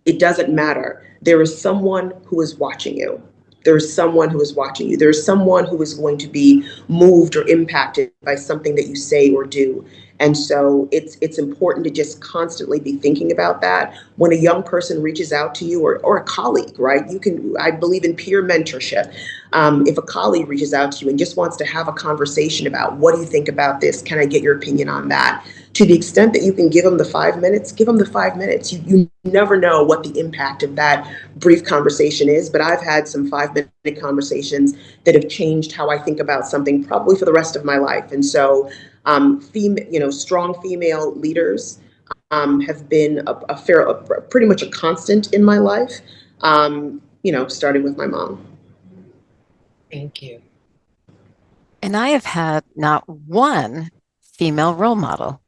it doesn't matter. There is someone who is watching you. There is someone who is watching you. There is someone who is going to be moved or impacted by something that you say or do. And so it's important to just constantly be thinking about that. When a young person reaches out to you, or a colleague, right? I believe in peer mentorship. If a colleague reaches out to you and just wants to have a conversation about, what do you think about this? Can I get your opinion on that? To the extent that you can give them the 5 minutes, give them the 5 minutes. You never know what the impact of that brief conversation is, but I've had some 5-minute conversations that have changed how I think about something, probably for the rest of my life. And so, strong female leaders have been pretty much a constant in my life, starting with my mom. Thank you. And I have had not one female role model.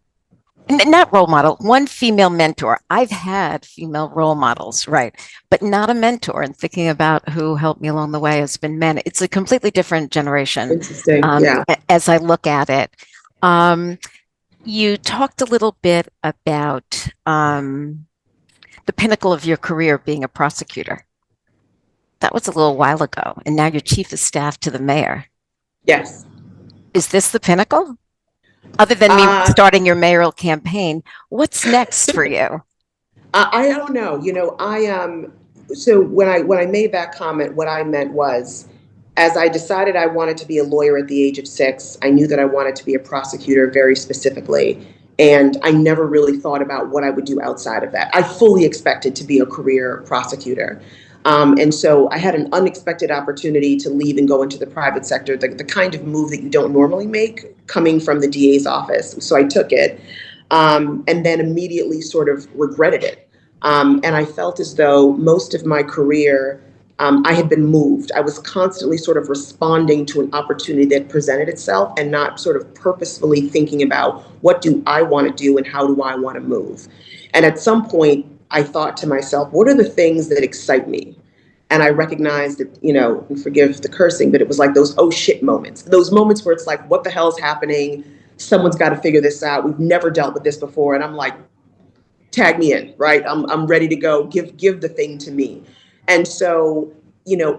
Not role model, one female mentor. I've had female role models, right? But not a mentor. And thinking about who helped me along the way has been men. It's a completely different generation. Interesting. Yeah. As I look at it. You talked a little bit about the pinnacle of your career being a prosecutor. That was a little while ago. And now you're chief of staff to the mayor. Yes. Is this the pinnacle? Other than me starting your mayoral campaign, what's next for you? I don't know. So when I made that comment, what I meant was, as I decided I wanted to be a lawyer at the age of 6, I knew that I wanted to be a prosecutor very specifically. And I never really thought about what I would do outside of that. I fully expected to be a career prosecutor. And so I had an unexpected opportunity to leave and go into the private sector, the kind of move that you don't normally make coming from the DA's office. So I took it, and then immediately sort of regretted it. And I felt as though most of my career, I had been moved. I was constantly sort of responding to an opportunity that presented itself, and not sort of purposefully thinking about, what do I want to do and how do I want to move? And at some point, I thought to myself, what are the things that excite me? And I recognized that, and forgive the cursing, but it was like those oh shit moments, those moments where it's like, what the hell's happening? Someone's got to figure this out. We've never dealt with this before. And I'm like, tag me in, right? I'm ready to go. Give the thing to me. And so,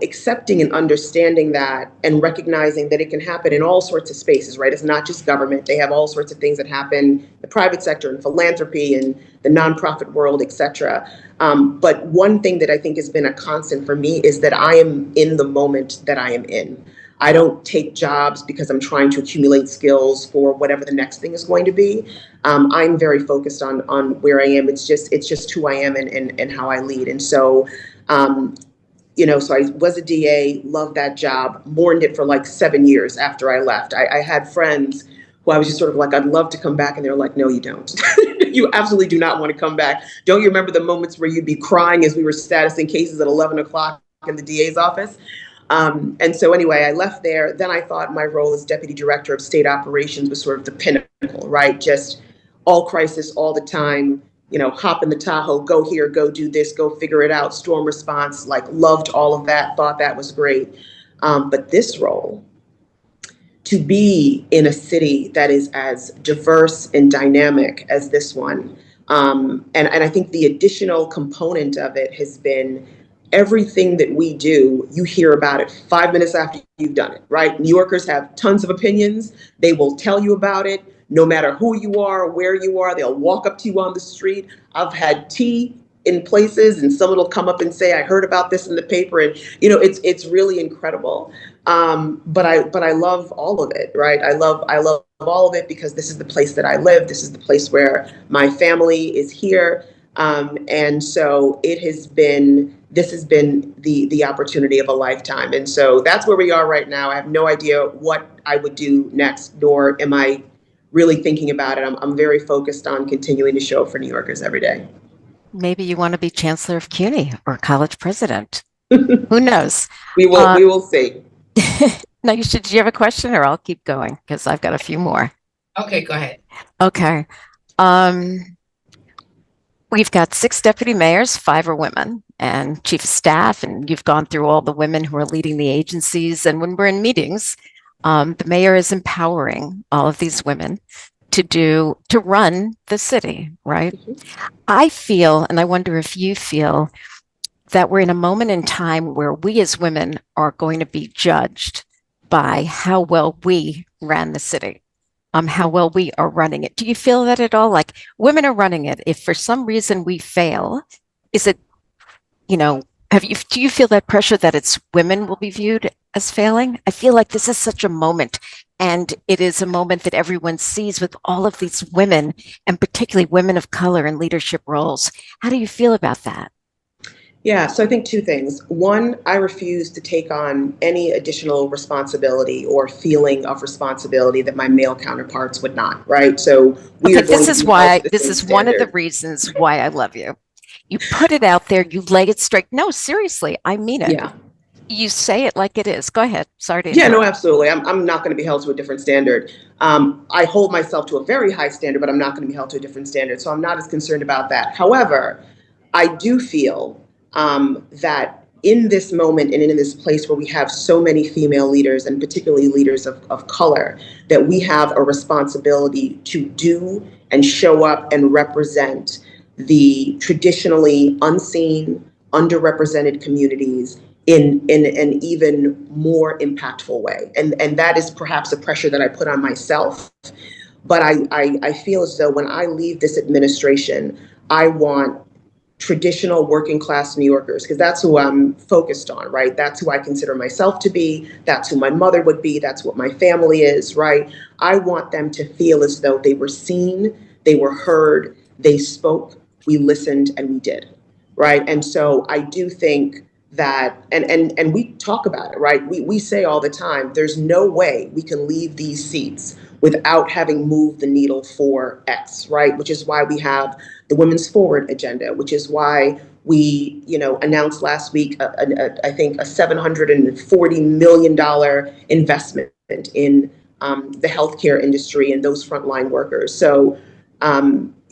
accepting and understanding that and recognizing that it can happen in all sorts of spaces, right? It's not just government. They have all sorts of things that happen in the private sector and philanthropy and the nonprofit world, et cetera. But one thing that I think has been a constant for me is that I am in the moment that I am in. I don't take jobs because I'm trying to accumulate skills for whatever the next thing is going to be. I'm very focused on where I am. It's just who I am and how I lead. And so, so I was a DA, loved that job, mourned it for like 7 years after I left. I had friends who I was just sort of like, I'd love to come back. And they're like, no, you don't. You absolutely do not want to come back. Don't you remember the moments where you'd be crying as we were statusing cases at 11 o'clock in the DA's office? And so anyway, I left there. Then I thought my role as deputy director of state operations was sort of the pinnacle, right? Just all crisis all the time, hop in the Tahoe, go here, go do this, go figure it out, storm response, like loved all of that, thought that was great. But this role, to be in a city that is as diverse and dynamic as this one, and I think the additional component of it has been everything that we do, you hear about it 5 minutes after you've done it, right? New Yorkers have tons of opinions. They will tell you about it, no matter who you are, where you are. They'll walk up to you on the street. I've had tea in places and someone will come up and say, I heard about this in the paper. And, it's really incredible. But I love all of it, right? I love all of it because this is the place that I live. This is the place where my family is here. And so this has been the opportunity of a lifetime. And so that's where we are right now. I have no idea what I would do next, nor am I really thinking about it. I'm very focused on continuing to show up for New Yorkers every day. Maybe you want to be chancellor of CUNY or college president. Who knows? We will see. Now, do you have a question or I'll keep going because I've got a few more. Okay, go ahead. Okay. We've got 6 deputy mayors, 5 are women, and chief of staff, and you've gone through all the women who are leading the agencies. And when we're in meetings, the mayor is empowering all of these women to run the city, right? Mm-hmm. I feel, and I wonder if you feel, that we're in a moment in time where we as women are going to be judged by how well we ran the city. How well we are running it. Do you feel that at all? Like women are running it. If for some reason we fail, is it, do you feel that pressure that it's women will be viewed as failing? I feel like this is such a moment, and it is a moment that everyone sees with all of these women, and particularly women of color in leadership roles. How do you feel about that? Yeah, so I think 2 things. One, I refuse to take on any additional responsibility or feeling of responsibility that my male counterparts would not, right? So this is one of the reasons why I love you. You put it out there, you lay it straight. No, seriously, I mean it. Yeah. You say it like it is. Go ahead. Sorry to interrupt. Yeah, no, absolutely. I'm not going to be held to a different standard. I hold myself to a very high standard, but I'm not going to be held to a different standard. So I'm not as concerned about that. However, I do feel that in this moment and in this place where we have so many female leaders and particularly leaders of color, that we have a responsibility to do and show up and represent the traditionally unseen, underrepresented communities in an even more impactful way. And that is perhaps a pressure that I put on myself. But I feel as though when I leave this administration, I want traditional working class New Yorkers, because that's who I'm focused on, right? That's who I consider myself to be. That's who my mother would be. That's what my family is, right? I want them to feel as though they were seen, they were heard, they spoke, we listened, and we did, right? And so I do think that, and we talk about it, right? We say all the time, there's no way we can leave these seats without having moved the needle for X, right? Which is why we have the Women's Forward agenda, which is why we, announced last week, I think a $740 million investment in the healthcare industry and those frontline workers. So,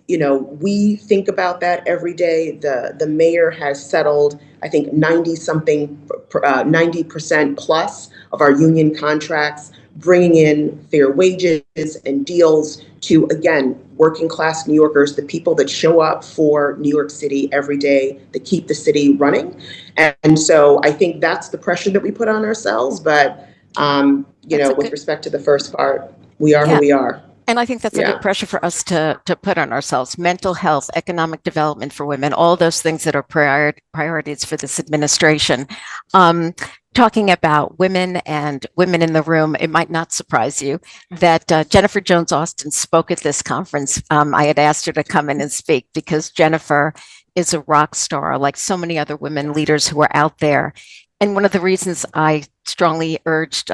we think about that every day. The mayor has settled, I think, 90% plus of our union contracts, bringing in fair wages and deals to, again, working class New Yorkers, the people that show up for New York City every day, that keep the city running. And so I think that's the pressure that we put on ourselves. But, with respect to the first part, we are who we are. And I think that's a good pressure for us to put on ourselves. Mental health, economic development for women, all those things that are priorities for this administration. Talking about women and women in the room, it might not surprise you that Jennifer Jones Austin spoke at this conference. I had asked her to come in and speak because Jennifer is a rock star, like so many other women leaders who are out there. And one of the reasons I strongly urged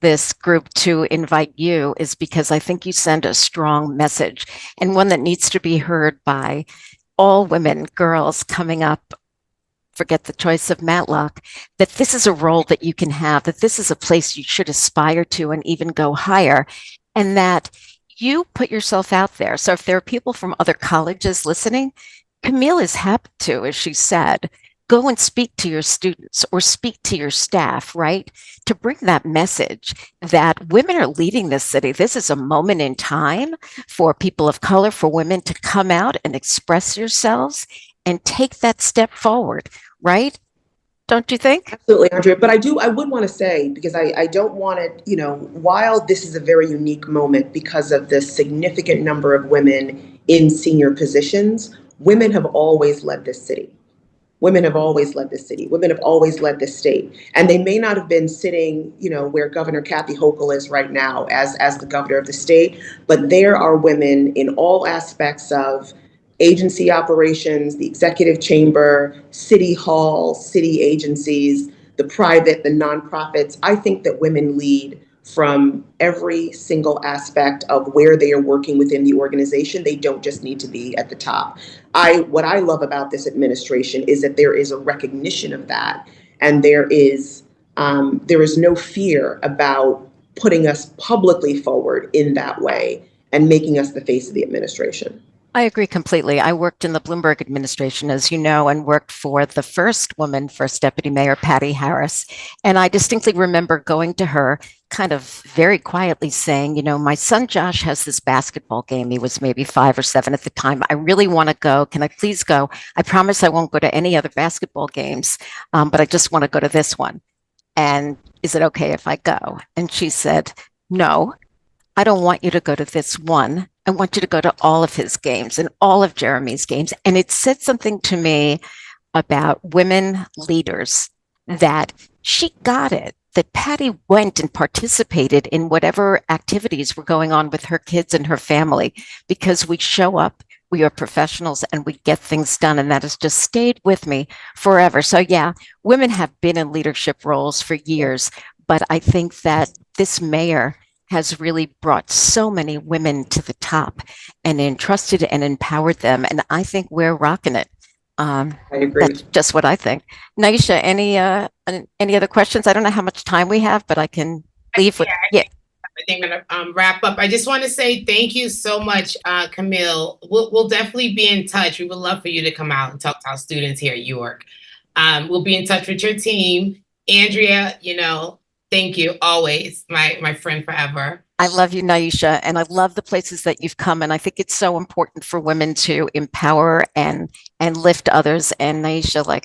this group to invite you is because I think you send a strong message, and one that needs to be heard by all women, girls coming up, forget the choice of Matlock, that this is a role that you can have, that this is a place you should aspire to and even go higher, and that you put yourself out there. So if there are people from other colleges listening, Camille is happy to, as she said, go and speak to your students or speak to your staff, right? To bring that message that women are leading this city. This is a moment in time for people of color, for women to come out and express yourselves and take that step forward, right? Don't you think? Absolutely, Andrea. But I would want to say, because I don't want it, while this is a very unique moment because of the significant number of women in senior positions, women have always led this city. Women have always led this city. Women have always led this state. And they may not have been sitting, where Governor Kathy Hochul is right now as the governor of the state, but there are women in all aspects of agency operations, the executive chamber, city hall, city agencies, the private, the nonprofits. I think that women lead from every single aspect of where they are working within the organization. They don't just need to be at the top. What I love about this administration is that there is a recognition of that, and there is no fear about putting us publicly forward in that way and making us the face of the administration. I agree completely. I worked in the Bloomberg administration, as you know, and worked for the first woman, first deputy mayor, Patty Harris. And I distinctly remember going to her kind of very quietly saying, my son Josh has this basketball game. He was maybe 5 or 7 at the time. I really want to go. Can I please go? I promise I won't go to any other basketball games, but I just want to go to this one. And is it okay if I go? And she said, no, I don't want you to go to this one. I want you to go to all of his games and all of Jeremy's games. And it said something to me about women leaders that she got it, that Patty went and participated in whatever activities were going on with her kids and her family, because we show up, we are professionals, and we get things done. And that has just stayed with me forever. So yeah, women have been in leadership roles for years, but I think that this mayor has really brought so many women to the top and entrusted and empowered them. And I think we're rocking it. I agree. That's just what I think. Naisha, any other questions? I don't know how much time we have, but I can leave with, I think I'm gonna wrap up. I just want to say thank you so much, Camille. We'll definitely be in touch. We would love for you to come out and talk to our students here at York. We'll be in touch with your team. Andrea, thank you always, my friend forever. I love you, Naisha, and I love the places that you've come. And I think it's so important for women to empower and lift others. And Naisha,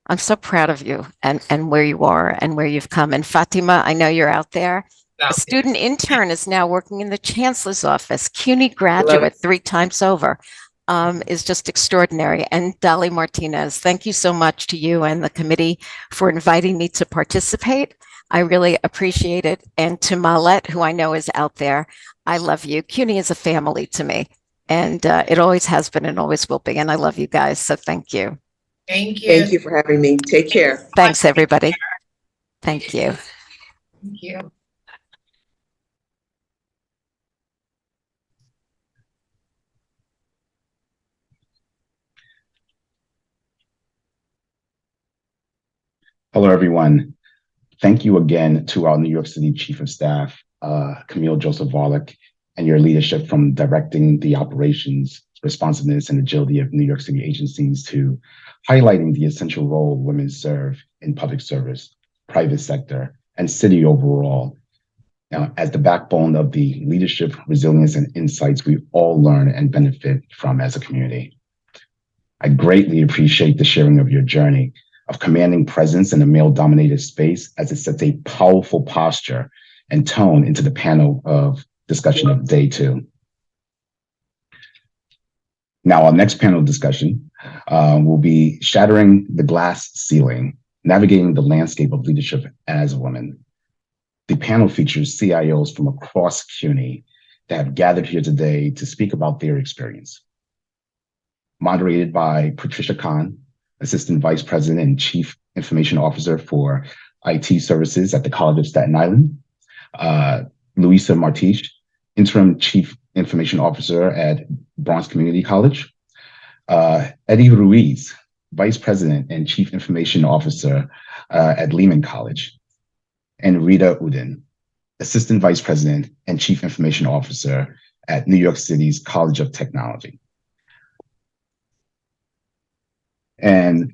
I'm so proud of you and where you are and where you've come. And Fatima, I know you're out there. A student intern is now working in the chancellor's office. CUNY graduate 3 times over. Is just extraordinary. And Dolly Martinez, thank you so much to you and the committee for inviting me to participate. I really appreciate it. And to Mahlette, who I know is out there, I love you. CUNY is a family to me, and it always has been and always will be. And I love you guys. So thank you. Thank you. Thank you for having me. Take care. Thanks, everybody. Thank you. Thank you. Hello, everyone. Thank you again to our New York City Chief of Staff, Camille Joseph Wallach, and your leadership from directing the operations, responsiveness, and agility of New York City agencies to highlighting the essential role women serve in public service, private sector, and city overall as the backbone of the leadership, resilience, and insights we all learn and benefit from as a community. I greatly appreciate the sharing of your journey of commanding presence in a male-dominated space, as it sets a powerful posture and tone into the panel of discussion of day 2. Now, our next panel discussion will be Shattering the Glass Ceiling, Navigating the Landscape of Leadership as a Woman. The panel features CIOs from across CUNY that have gathered here today to speak about their experience. Moderated by Patricia Kahn, Assistant Vice President and Chief Information Officer for IT Services at the College of Staten Island, Luisa Martiche, Interim Chief Information Officer at Bronx Community College, Eddie Ruiz, Vice President and Chief Information Officer at Lehman College, and Rita Udin, Assistant Vice President and Chief Information Officer at New York City's College of Technology. And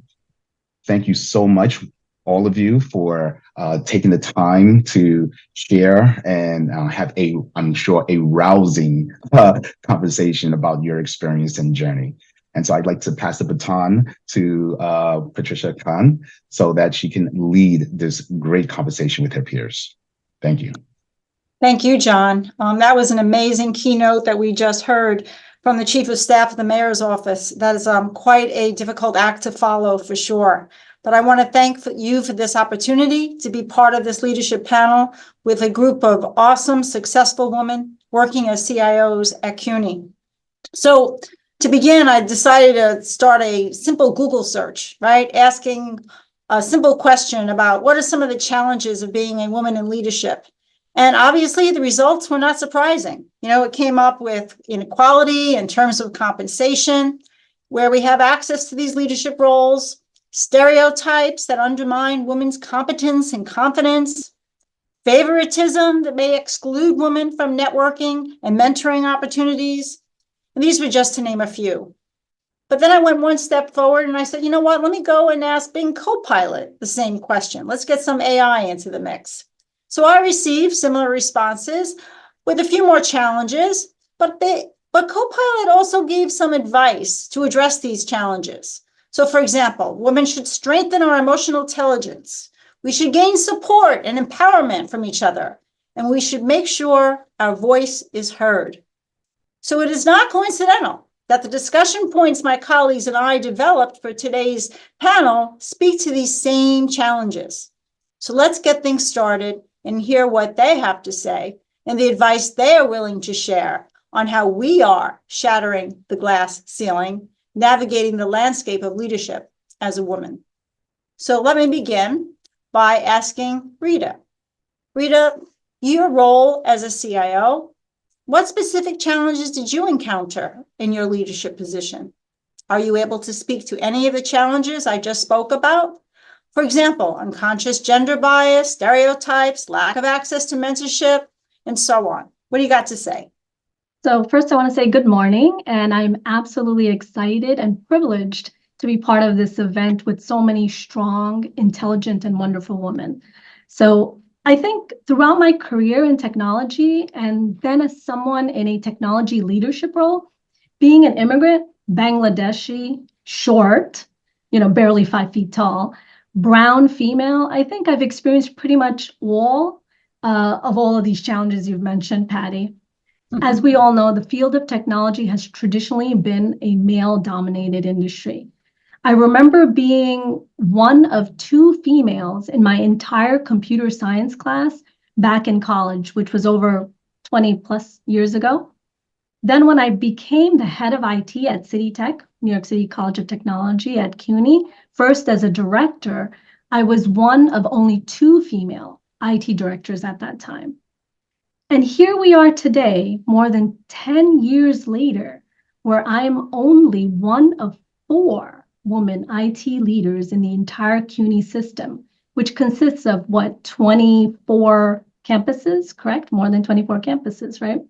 thank you so much, all of you, for taking the time to share and have I'm sure, a rousing conversation about your experience and journey. And so I'd like to pass the baton to Patricia Kahn so that she can lead this great conversation with her peers. Thank you. Thank you, John. That was an amazing keynote that we just heard from the Chief of Staff of the Mayor's Office. That is quite a difficult act to follow, for sure. But I want to thank you for this opportunity to be part of this leadership panel with a group of awesome, successful women working as CIOs at CUNY. So to begin, I decided to start a simple Google search, right? Asking a simple question about what are some of the challenges of being a woman in leadership? And obviously the results were not surprising. It came up with inequality in terms of compensation, where we have access to these leadership roles, stereotypes that undermine women's competence and confidence, favoritism that may exclude women from networking and mentoring opportunities. And these were just to name a few. But then I went one step forward and I said, you know what, let me go and ask Bing Copilot the same question. Let's get some AI into the mix. So I received similar responses with a few more challenges, but Copilot also gave some advice to address these challenges. So for example, women should strengthen our emotional intelligence. We should gain support and empowerment from each other, and we should make sure our voice is heard. So it is not coincidental that the discussion points my colleagues and I developed for today's panel speak to these same challenges. So let's get things started and hear what they have to say and the advice they are willing to share on how we are shattering the glass ceiling, navigating the landscape of leadership as a woman. So let me begin by asking Rita. Rita, your role as a CIO, what specific challenges did you encounter in your leadership position? Are you able to speak to any of the challenges I just spoke about? For example, unconscious gender bias, stereotypes, lack of access to mentorship, and so on. What do you got to say? So first, I want to say good morning, and I'm absolutely excited and privileged to be part of this event with so many strong, intelligent, and wonderful women. So I think throughout my career in technology, and then as someone in a technology leadership role, being an immigrant, Bangladeshi, short, barely 5 feet tall, brown female, I think I've experienced pretty much all of these challenges you've mentioned, Patty. As we all know, the field of technology has traditionally been a male-dominated industry. I remember being one of 2 females in my entire computer science class back in college, which was over 20 plus years ago. Then when I became the head of IT at City Tech, New York City College of Technology at CUNY, first as a director, I was one of only 2 female IT directors at that time. And here we are today, more than 10 years later, where I'm only one of 4 woman IT leaders in the entire CUNY system, which consists of 24 campuses, correct? More than 24 campuses, right?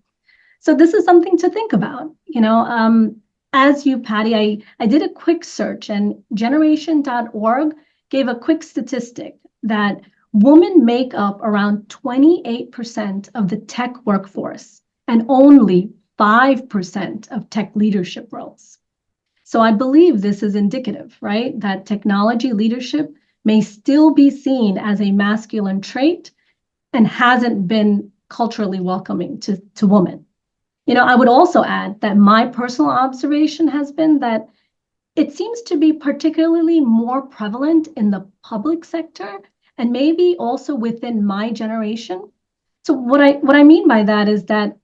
So this is something to think about. As you, Patty, I did a quick search, and generation.org gave a quick statistic that women make up around 28% of the tech workforce and only 5% of tech leadership roles. So I believe this is indicative, right? That technology leadership may still be seen as a masculine trait and hasn't been culturally welcoming to women. I would also add that my personal observation has been that it seems to be particularly more prevalent in the public sector and maybe also within my generation. So what I mean by that is that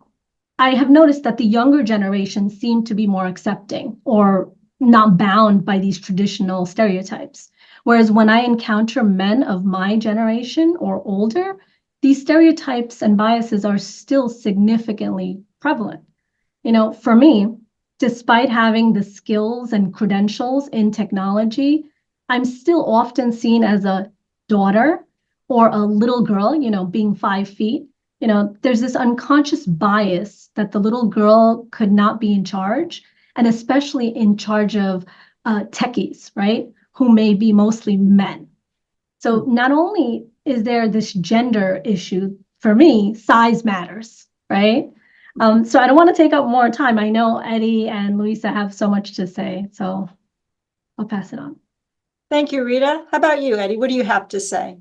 I have noticed that the younger generation seem to be more accepting or not bound by these traditional stereotypes. Whereas when I encounter men of my generation or older, these stereotypes and biases are still significantly prevalent. For me, despite having the skills and credentials in technology, I'm still often seen as a daughter or a little girl, being 5 feet. There's this unconscious bias that the little girl could not be in charge, and especially in charge of techies, right? Who may be mostly men. So not only is there this gender issue, for me, size matters, right? So I don't want to take up more time. I know Eddie and Luisa have so much to say, so I'll pass it on. Thank you, Rita. How about you, Eddie? What do you have to say?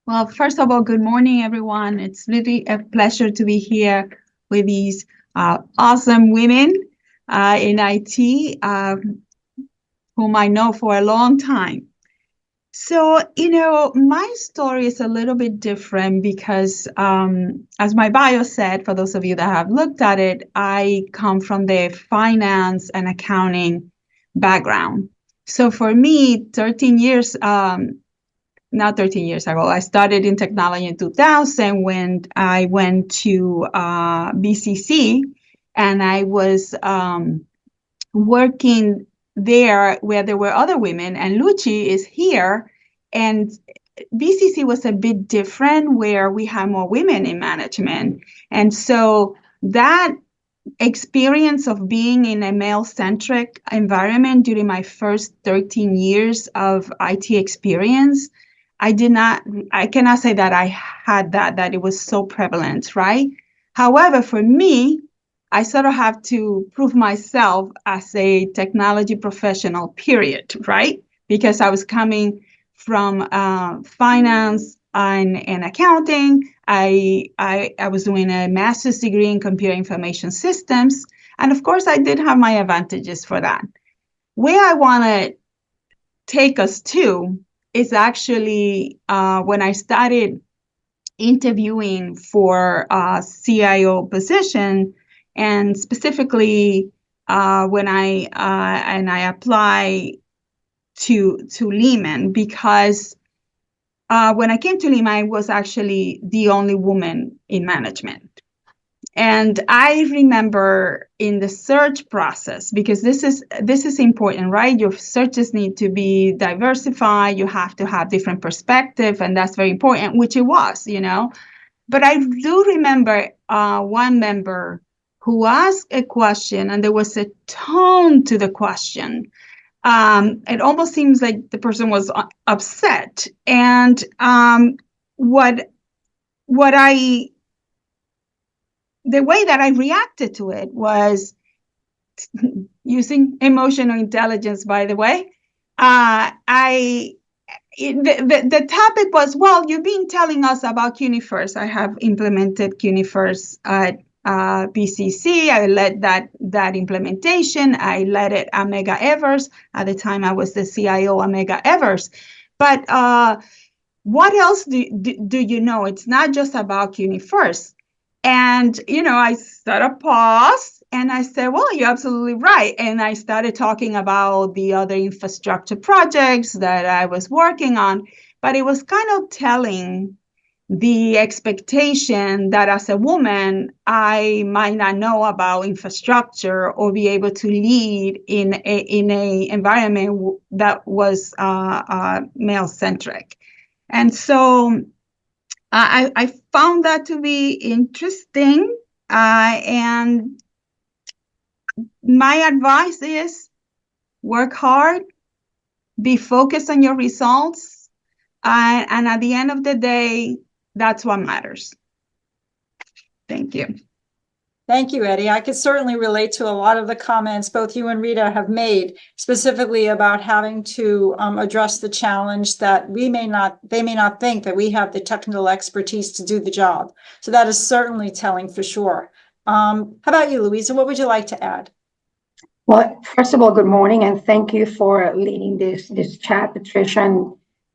Well, first of all, good morning, everyone. It's really a pleasure to be here with these awesome women in IT, whom I know for a long time. So, my story is a little bit different because, as my bio said, for those of you that have looked at it, I come from the finance and accounting background. So for me, 13 years, not 13 years ago, I started in technology in 2000 when I went to BCC, and I was working there where there were other women, and Luci is here, and BCC was a bit different where we had more women in management. And so that experience of being in a male-centric environment during my first 13 years of IT experience, I cannot say that I had that it was so prevalent, right? However, for me, I sort of have to prove myself as a technology professional, period, right? Because I was coming from finance and accounting. I was doing a master's degree in computer information systems. And of course, I did have my advantages for that. Where I want to take us to is actually when I started interviewing for a CIO position, and specifically when I apply to Lehman, because when I came to Lehman, I was actually the only woman in management. And I remember in the search process, because this is important, right? Your searches need to be diversified. You have to have different perspective, and that's very important, which it was, But I do remember one member who asked a question, and there was a tone to the question. It almost seems like the person was upset. And the way that I reacted to it was using emotional intelligence, by the way. The topic was, well, you've been telling us about CUNY First. I have implemented CUNY First at BCC. I led that implementation. I led it at Mega Evers. At the time, I was the CIO at Mega Evers. But what else do you know? It's not just about CUNY First. And, I sort of paused and I said, well, you're absolutely right. And I started talking about the other infrastructure projects that I was working on. But it was kind of telling the expectation that as a woman, I might not know about infrastructure or be able to lead in a environment that was male-centric. And so I found that to be interesting. And my advice is work hard, be focused on your results, and at the end of the day, that's what matters. Thank you. Thank you, Eddie. I could certainly relate to a lot of the comments both you and Rita have made, specifically about having to address the challenge that they may not think that we have the technical expertise to do the job. So that is certainly telling for sure. How about you, Louisa? What would you like to add? Well, first of all, good morning, and thank you for leading this chat, Patricia.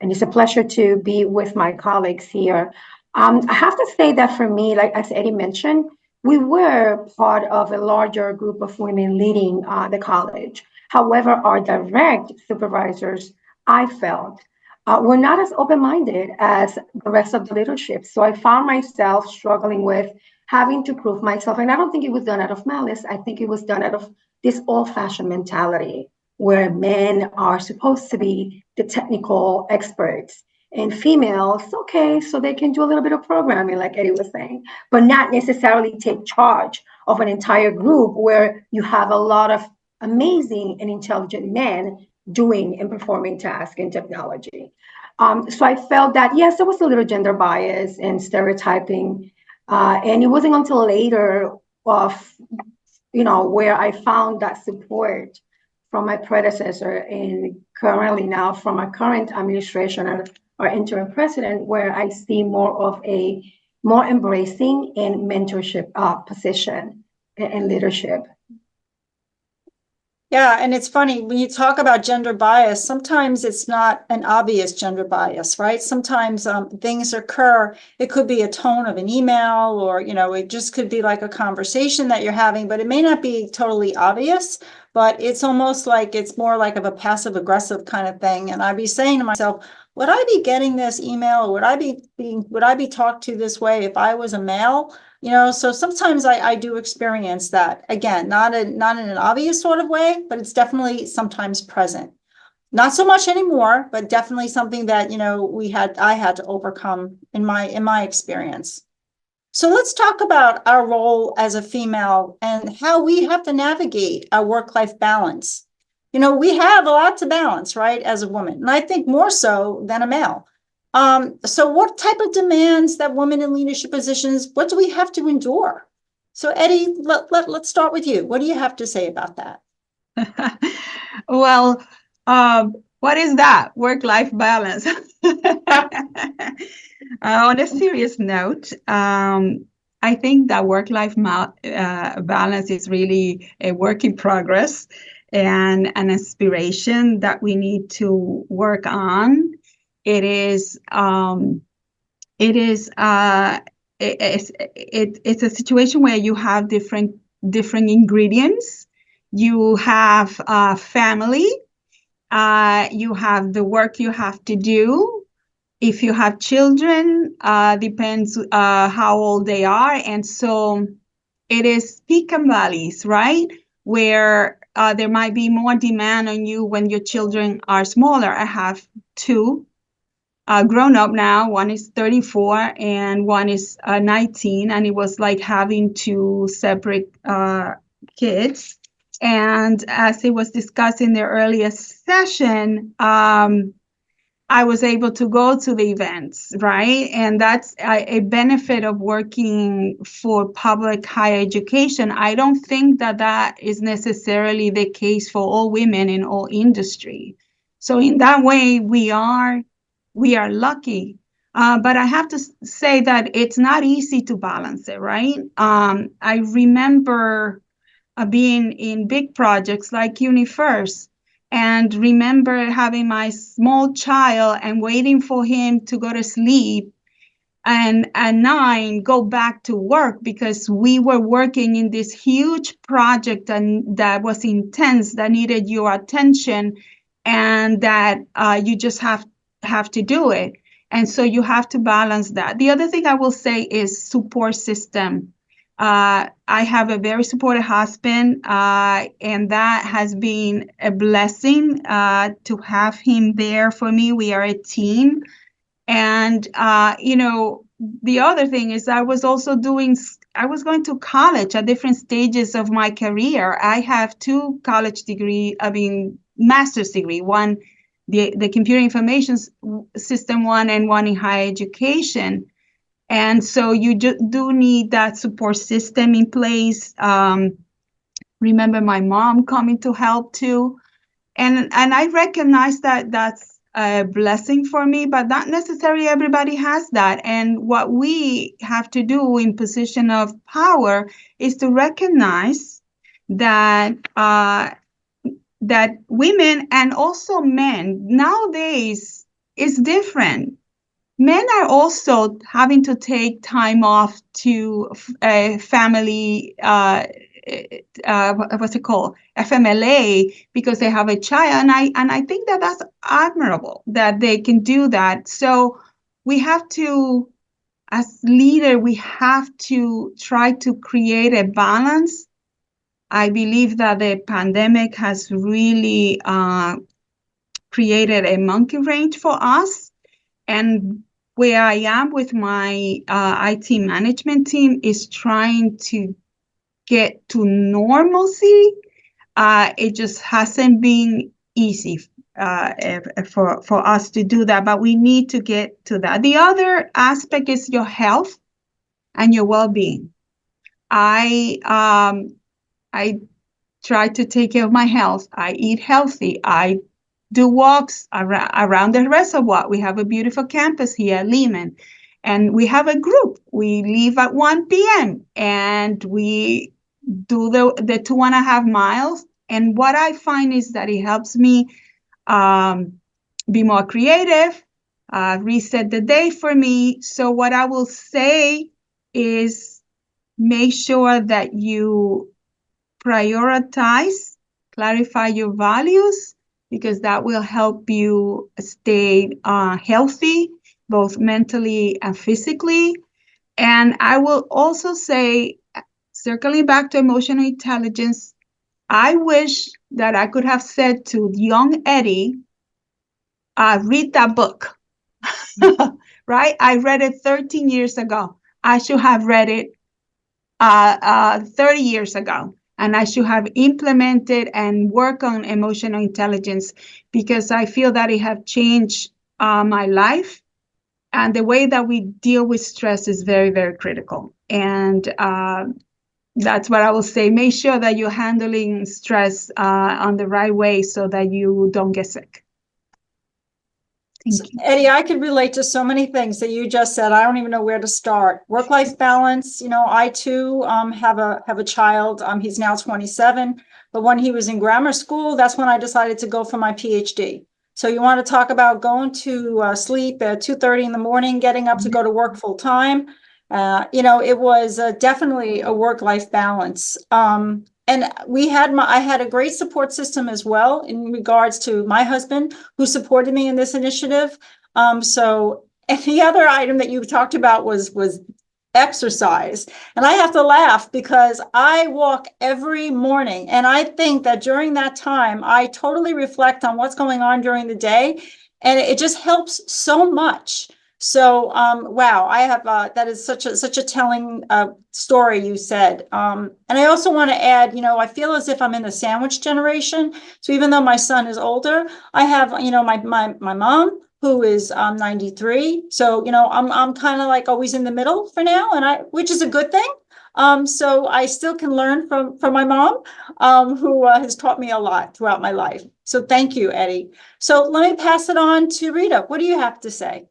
And it's a pleasure to be with my colleagues here. I have to say that for me, like as Eddie mentioned, we were part of a larger group of women leading the college. However, our direct supervisors, I felt, were not as open-minded as the rest of the leadership. So I found myself struggling with having to prove myself. And I don't think it was done out of malice. I think it was done out of this old-fashioned mentality where men are supposed to be the technical experts and females, okay, so they can do a little bit of programming, like Eddie was saying, but not necessarily take charge of an entire group where you have a lot of amazing and intelligent men doing and performing tasks in technology. So I felt that, yes, there was a little gender bias and stereotyping. And it wasn't until later of where I found that support from my predecessor and currently now from my current administration and our interim president, where I see more of a more embracing and mentorship position and leadership. Yeah, and it's funny when you talk about gender bias, sometimes it's not an obvious gender bias, right? Sometimes things occur. It could be a tone of an email or, it just could be like a conversation that you're having, but it may not be totally obvious, but it's almost like it's more like of a passive aggressive kind of thing. And I'd be saying to myself, would I be getting this email or would I be talked to this way if I was a male? So sometimes I do experience that. Again, not in an obvious sort of way, but it's definitely sometimes present. Not so much anymore, but definitely something that, I had to overcome in my experience. So let's talk about our role as a female and how we have to navigate our work-life balance. We have a lot to balance, right, as a woman, and I think more so than a male. So what type of demands that women in leadership positions, what do we have to endure? So Eddie, let's start with you. What do you have to say about that? Well, what is that? Work-life balance. On a serious note, I think that work-life balance is really a work in progress and an aspiration that we need to work on. It's a situation where you have different ingredients. You have family, you have the work you have to do. If you have children, depends how old they are. And so it is peak and valleys, right? Where there might be more demand on you when your children are smaller. I have two grown up now. One is 34 and one is 19. And it was like having two separate kids. And as it was discussed in the earlier session, I was able to go to the events, right? And that's a benefit of working for public higher education. I don't think that is necessarily the case for all women in all industry. So in that way, we are lucky. But I have to say that it's not easy to balance it, right? I remember being in big projects like CUNY First, and remember having my small child and waiting for him to go to sleep and at 9 go back to work because we were working in this huge project and that was intense, that needed your attention, and that you just have to do it. And so you have to balance that. The other thing I will say is support system. I have a very supportive husband, and that has been a blessing to have him there for me. We are a team. And, the other thing is I was also doing I was going to college at different stages of my career. I have two college degree, master's degree, one, the computer information system one, and one in higher education. And so you do need that support system in place. Remember my mom coming to help too. And I recognize that that's a blessing for me, but not necessarily everybody has that. And what we have to do in position of power is to recognize that that women and also men nowadays is different. Men are also having to take time off to family, what's it called, FMLA, because they have a child, and I think that that's admirable that they can do that. So we have to, as leader, we have to try to create a balance. I believe that the pandemic has really created a monkey wrench for us, and where I am with my IT management team is trying to get to normalcy. It just hasn't been easy for us to do that, but we need to get to that. The other aspect is your health and your well-being. I try to take care of my health. I eat healthy. I do walks around the reservoir. We have a beautiful campus here at Lehman, and we have a group. We leave at 1 p.m. and we do the 2.5 miles. And what I find is that it helps me be more creative, reset the day for me. So what I will say is make sure that you prioritize, clarify your values, because that will help you stay healthy, both mentally and physically. And I will also say, circling back to emotional intelligence, I wish that I could have said to young Eddie, read that book, right? I read it 13 years ago. I should have read it 30 years ago. And I should have implemented and worked on emotional intelligence, because I feel that it has changed my life. And the way that we deal with stress is very, very critical. And that's what I will say. Make sure that you're handling stress on the right way so that you don't get sick. Thank you. Eddie, I could relate to so many things that you just said. I don't even know where to start. Work-life balance. I too have a child. He's now 27, but when he was in grammar school, that's when I decided to go for my PhD. So you want to talk about going to sleep at 2:30 in the morning, getting up to go to work full time. It was definitely a work-life balance. And I had a great support system as well in regards to my husband, who supported me in this initiative. And the other item that you talked about was exercise. And I have to laugh because I walk every morning. And I think that during that time, I totally reflect on what's going on during the day. And it just helps so much. So, wow, I have, that is such a telling story you said. And I also want to add, I feel as if I'm in the sandwich generation. So even though my son is older, I have, my mom, who is 93. So, I'm kind of like always in the middle for now, which is a good thing. So I still can learn from my mom, who has taught me a lot throughout my life. So thank you, Eddie. So let me pass it on to Rita. What do you have to say?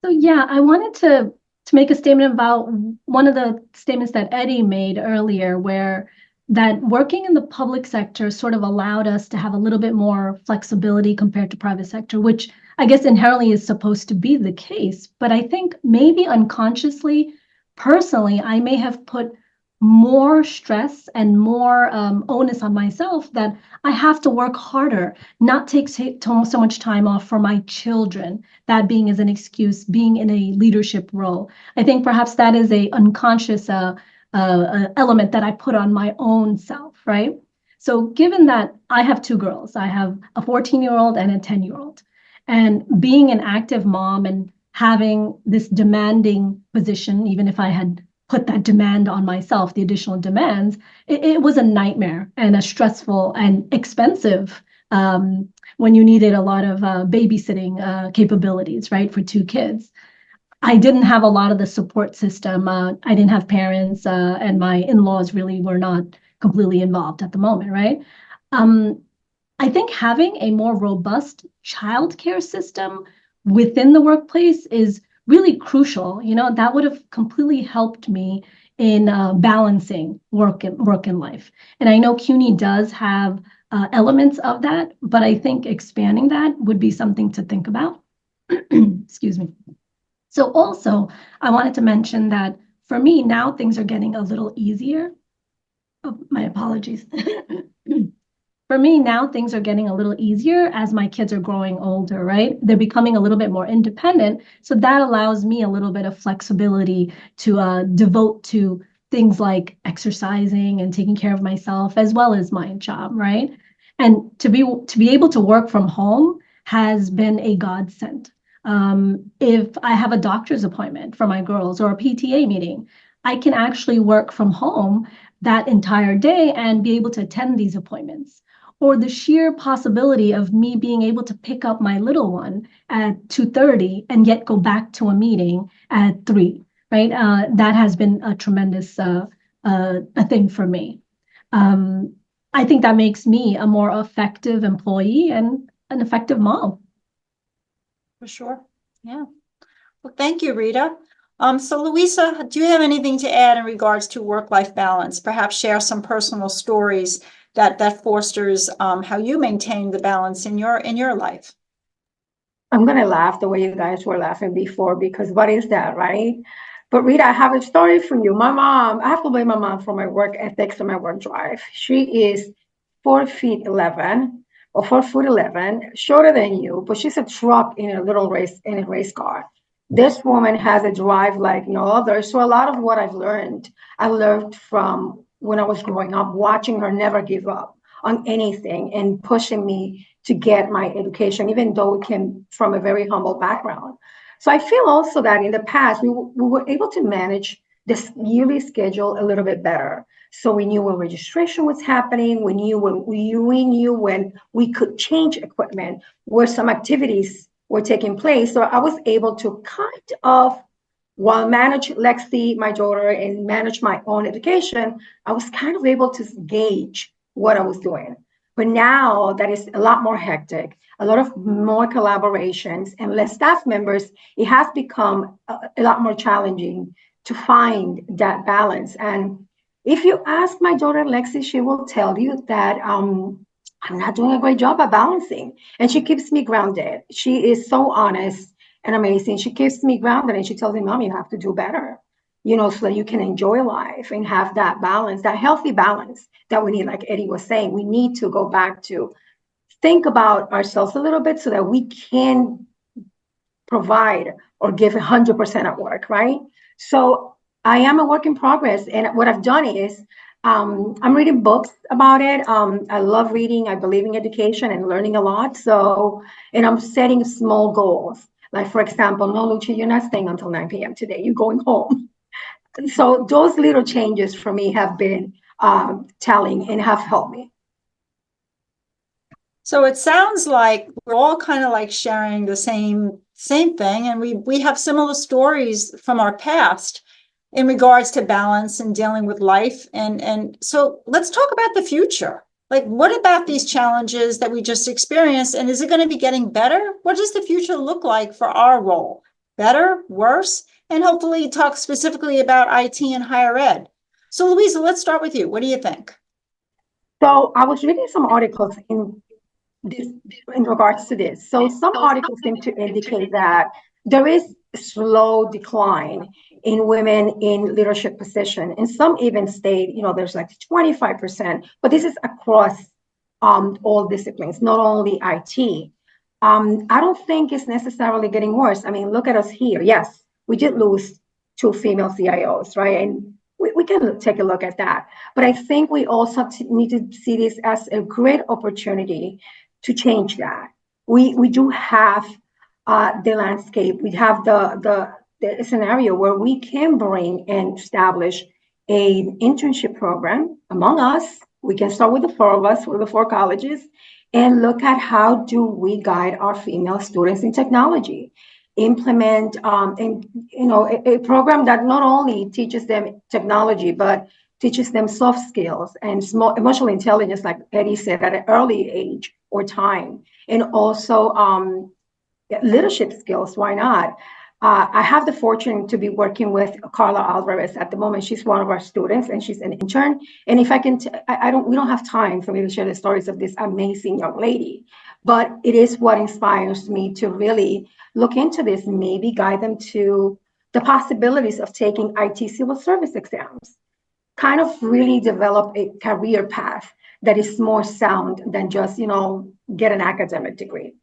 So yeah, I wanted to make a statement about one of the statements that Eddie made earlier, where that working in the public sector sort of allowed us to have a little bit more flexibility compared to private sector, which I guess inherently is supposed to be the case. But I think maybe unconsciously, personally, I may have put more stress and more onus on myself that I have to work harder, not take so much time off for my children, that being as an excuse, being in a leadership role. I think perhaps that is a unconscious element that I put on my own self, right? So given that I have two girls, I have a 14-year-old and a 10-year-old, and being an active mom and having this demanding position, even if I had put that demand on myself, the additional demands, it was a nightmare and a stressful and expensive when you needed a lot of babysitting capabilities, right, for two kids. I didn't have a lot of the support system. I didn't have parents, and my in-laws really were not completely involved at the moment, right? Um, I think having a more robust childcare system within the workplace is really crucial. You know, that would have completely helped me in balancing work and life. And I know CUNY does have elements of that, but I think expanding that would be something to think about. Excuse me. So also, I wanted to mention that for me, now things are getting a little easier. Oh, my apologies. For me, now things are getting a little easier as my kids are growing older, right? They're becoming a little bit more independent. So that allows me a little bit of flexibility to devote to things like exercising and taking care of myself as well as my job, right? And to be able to work from home has been a godsend. If I have a doctor's appointment for my girls or a PTA meeting, I can actually work from home that entire day and be able to attend these appointments. Or the sheer possibility of me being able to pick up my little one at 2:30 and yet go back to a meeting at 3, right? That has been a tremendous a thing for me. I think that makes me a more effective employee and an effective mom. For sure. Yeah. Well, thank you, Rita. So Louisa, do you have anything to add in regards to work-life balance? Perhaps share some personal stories that fosters how you maintain the balance in your life. I'm gonna laugh the way you guys were laughing before because what is that, right? But Rita, I have a story for you. My mom, I have to blame my mom for my work ethics and my work drive. She is 4'11" or 4'11", shorter than you, but she's a truck in a little race car. This woman has a drive like no other. So a lot of what I learned from when I was growing up, watching her never give up on anything and pushing me to get my education, even though it came from a very humble background. So I feel also that in the past, we were able to manage this yearly schedule a little bit better. So we knew when registration was happening, we knew when we could change equipment, where some activities were taking place. So I was able to kind of, while manage Lexi, my daughter, and manage my own education, I was kind of able to gauge what I was doing. But now that is a lot more hectic, a lot of more collaborations and less staff members, it has become a lot more challenging to find that balance. And if you ask my daughter Lexi, she will tell you that I'm not doing a great job at balancing. And she keeps me grounded. She is so honest and amazing. She keeps me grounded and she tells me, Mom, you have to do better, so that you can enjoy life and have that balance, that healthy balance that we need. Like Eddie was saying, we need to go back to think about ourselves a little bit so that we can provide or give 100% at work, right? So I am a work in progress. And what I've done is I'm reading books about it. I love reading. I believe in education and learning a lot. So, and I'm setting small goals. Like, for example, no, Lucia, you're not staying until 9 p.m. today. You're going home. So those little changes for me have been telling and have helped me. So it sounds like we're all kind of like sharing the same thing, and we have similar stories from our past in regards to balance and dealing with life. And so let's talk about the future. Like, what about these challenges that we just experienced, and is it going to be getting better? What does the future look like for our role? Better, worse? And hopefully talk specifically about IT and higher ed. So Louisa, let's start with you. What do you think? So I was reading some articles this in regards to this. So some articles seem to indicate that there is a slow decline in women in leadership position. And some even state, there's like 25%, but this is across all disciplines, not only IT. I don't think it's necessarily getting worse. I mean, look at us here. Yes, we did lose 2 female CIOs, right? And we can take a look at that. But I think we also need to see this as a great opportunity to change that. We do have the landscape. We have the the scenario where we can bring and establish an internship program among us. We can start with the four of us, with the four colleges, and look at how do we guide our female students in technology, implement and a program that not only teaches them technology but teaches them soft skills and small emotional intelligence, like Eddie said, at an early age or time, and also leadership skills. Why not? I have the fortune to be working with Carla Alvarez at the moment. She's one of our students, and she's an intern. And if I can, I don't. We don't have time for me to share the stories of this amazing young lady, but it is what inspires me to really look into this. Maybe guide them to the possibilities of taking IT civil service exams. Kind of really develop a career path that is more sound than just get an academic degree.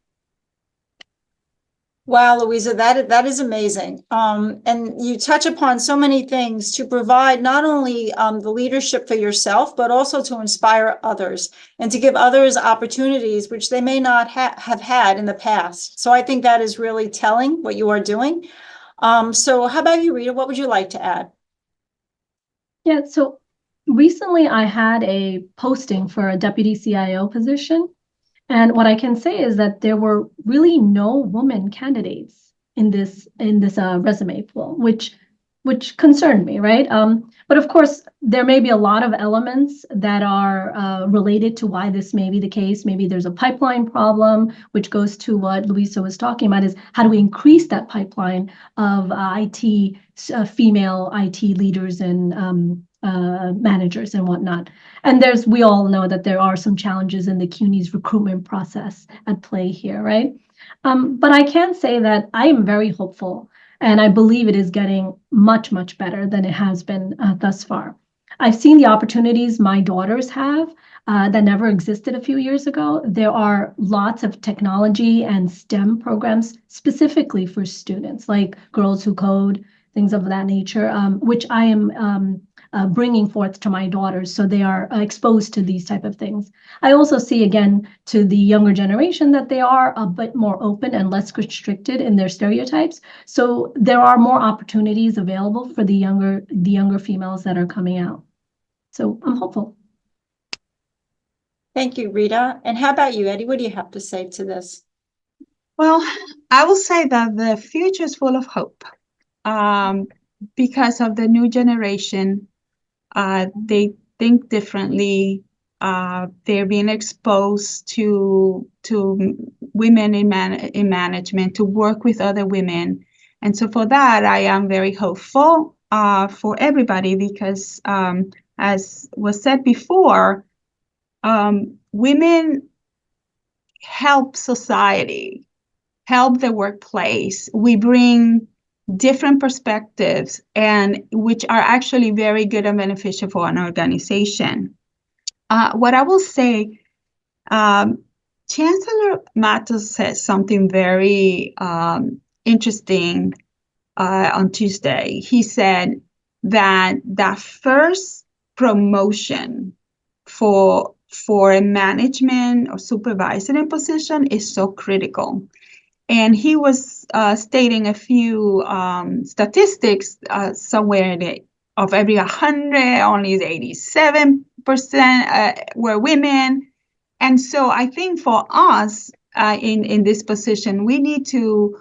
Wow, Louisa, that is amazing. And you touch upon so many things to provide not only the leadership for yourself, but also to inspire others and to give others opportunities which they may not have had in the past. So I think that is really telling what you are doing. So how about you, Rita? What would you like to add? Yeah, so recently I had a posting for a deputy CIO position. And what I can say is that there were really no woman candidates in this resume pool, which concerned me, right? But of course, there may be a lot of elements that are related to why this may be the case. Maybe there's a pipeline problem, which goes to what Luisa was talking about: is how do we increase that pipeline of IT female IT leaders and managers and whatnot. And we all know that there are some challenges in the CUNY's recruitment process at play here, right? But I can say that I am very hopeful, and I believe it is getting much, much better than it has been thus far. I've seen the opportunities my daughters have that never existed a few years ago. There are lots of technology and STEM programs specifically for students, like Girls Who Code, things of that nature, which I am bringing forth to my daughters, so they are exposed to these type of things. I also see, again, to the younger generation, that they are a bit more open and less restricted in their stereotypes. So there are more opportunities available for the younger females that are coming out. So I'm hopeful. Thank you, Rita. And how about you, Eddie? What do you have to say to this? Well, I will say that the future is full of hope because of the new generation. They think differently. They're being exposed to women in management, to work with other women. And so for that, I am very hopeful for everybody because, as was said before, women help society, help the workplace. We bring different perspectives, and which are actually very good and beneficial for an organization. What I will say, Chancellor Matos said something very interesting on Tuesday. He said that the first promotion for a management or supervisory position is so critical. And he was stating a few statistics somewhere of every 100, only 87% were women. And so I think for us in this position, we need to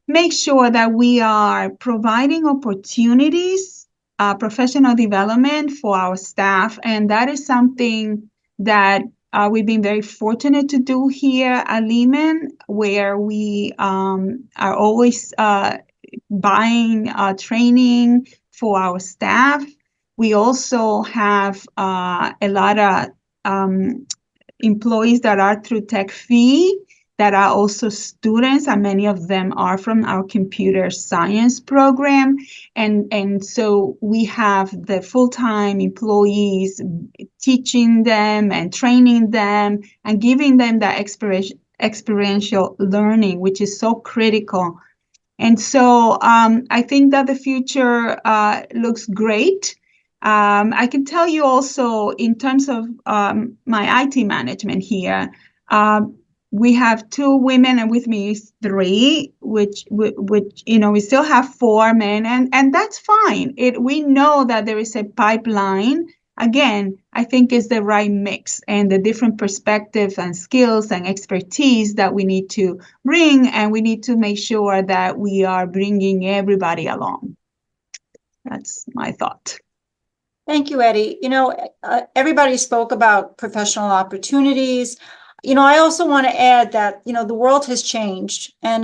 make sure that we are providing opportunities, professional development for our staff. And that is something that we've been very fortunate to do here at Lehman, where we are always buying training for our staff. We also have a lot of employees that are through Tech Fee that are also students, and many of them are from our computer science program. And so we have the full-time employees teaching them and training them and giving them that experiential learning, which is so critical. And so I think that the future looks great. I can tell you also, in terms of my IT management here, we have 2 women, and with me is 3, which we still have 4 men, and that's fine. We know that there is a pipeline. Again, I think it's the right mix and the different perspectives and skills and expertise that we need to bring, and we need to make sure that we are bringing everybody along. That's my thought. Thank you, Eddie. Everybody spoke about professional opportunities. I also want to add that, the world has changed, and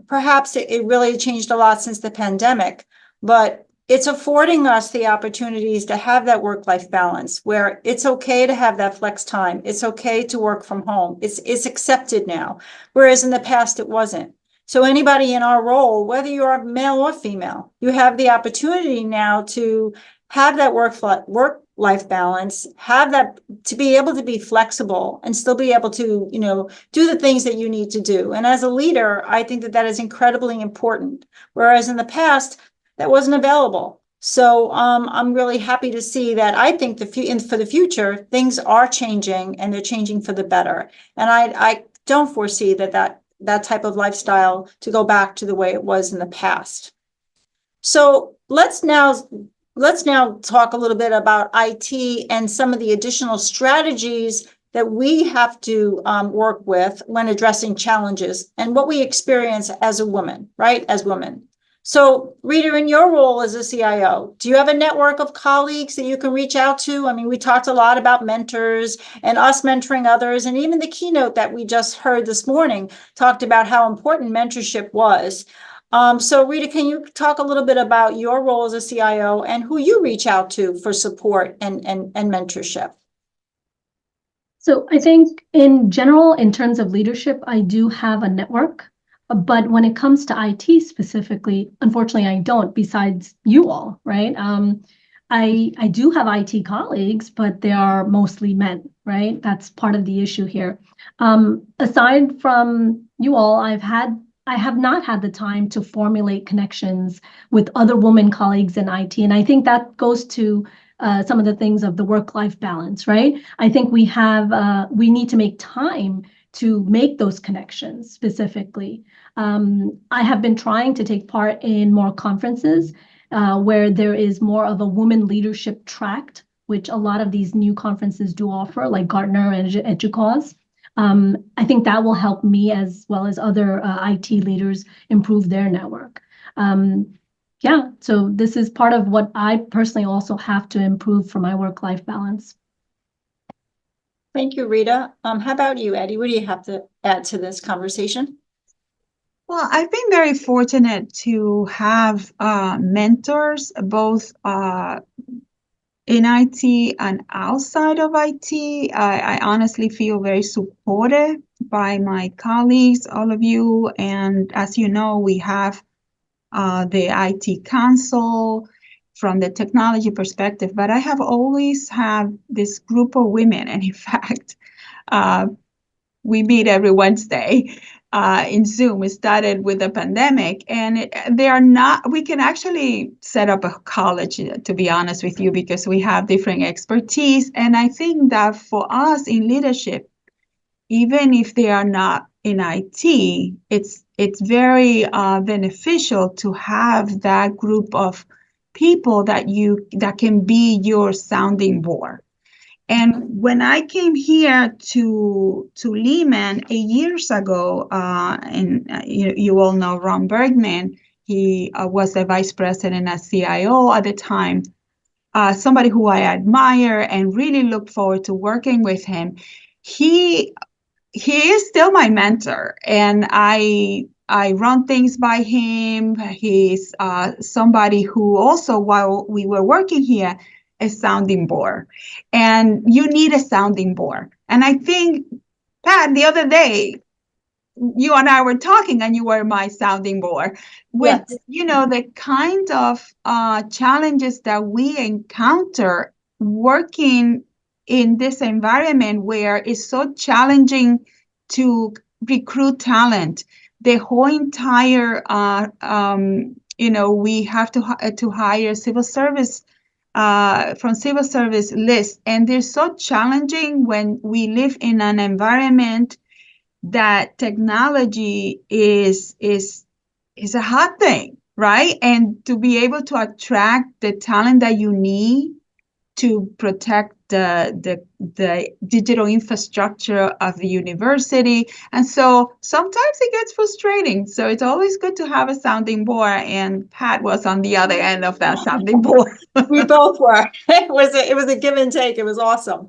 perhaps it really changed a lot since the pandemic, but it's affording us the opportunities to have that work-life balance where it's okay to have that flex time. It's okay to work from home. It's accepted now, whereas in the past it wasn't. So anybody in our role, whether you're male or female, you have the opportunity now to have that work-life balance, have that, to be able to be flexible and still be able to, do the things that you need to do. And as a leader, I think that is incredibly important. Whereas in the past, that wasn't available. So I'm really happy to see that. I think for the future, things are changing, and they're changing for the better. And I don't foresee that type of lifestyle to go back to the way it was in the past. So let's now talk a little bit about IT and some of the additional strategies that we have to work with when addressing challenges and what we experience as a woman, right? As women. So Rita, in your role as a CIO, do you have a network of colleagues that you can reach out to? I mean, we talked a lot about mentors and us mentoring others, and even the keynote that we just heard this morning talked about how important mentorship was. So Rita, can you talk a little bit about your role as a CIO and who you reach out to for support and mentorship? So I think in general, in terms of leadership, I do have a network. But when it comes to IT specifically, unfortunately, I don't, besides you all, right? I do have IT colleagues, but they are mostly men, right? That's part of the issue here. Aside from you all, I have not had the time to formulate connections with other women colleagues in IT. And I think that goes to some of the things of the work-life balance, right? I think we need to make time to make those connections specifically. I have been trying to take part in more conferences where there is more of a woman leadership tract, which a lot of these new conferences do offer, like Gartner and EDUCAUSE. I think that will help me as well as other IT leaders improve their network. Yeah, so this is part of what I personally also have to improve for my work-life balance. Thank you, Rita. How about you, Eddie? What do you have to add to this conversation? Well, I've been very fortunate to have mentors, both in IT and outside of IT. I honestly feel very supported by my colleagues, all of you. And as you know, we have the IT Council from the technology perspective, but I have always had this group of women. And in fact, we meet every Wednesday in Zoom. We started with the pandemic, and we can actually set up a college, to be honest with you, because we have different expertise. And I think that for us in leadership, even if they are not in IT, it's very beneficial to have that group of people that can be your sounding board. And when I came here to Lehman 8 years ago, and you all know Ron Bergman, he was the vice president and CIO at the time, somebody who I admire and really look forward to working with him. He is still my mentor, and I run things by him. He's somebody who also, while we were working here, a sounding board. And you need a sounding board. And I think, Pat, the other day, you and I were talking, and you were my sounding board with, Yes. the kind of challenges that we encounter working in this environment where it's so challenging to recruit talent. The whole entire, we have to hire civil service from civil service list, and they're so challenging when we live in an environment that technology is a hot thing, right? And to be able to attract the talent that you need to protect the digital infrastructure of the university. And so sometimes it gets frustrating. So it's always good to have a sounding board, and Pat was on the other end of that sounding board. We both were. It was a give and take. It was awesome.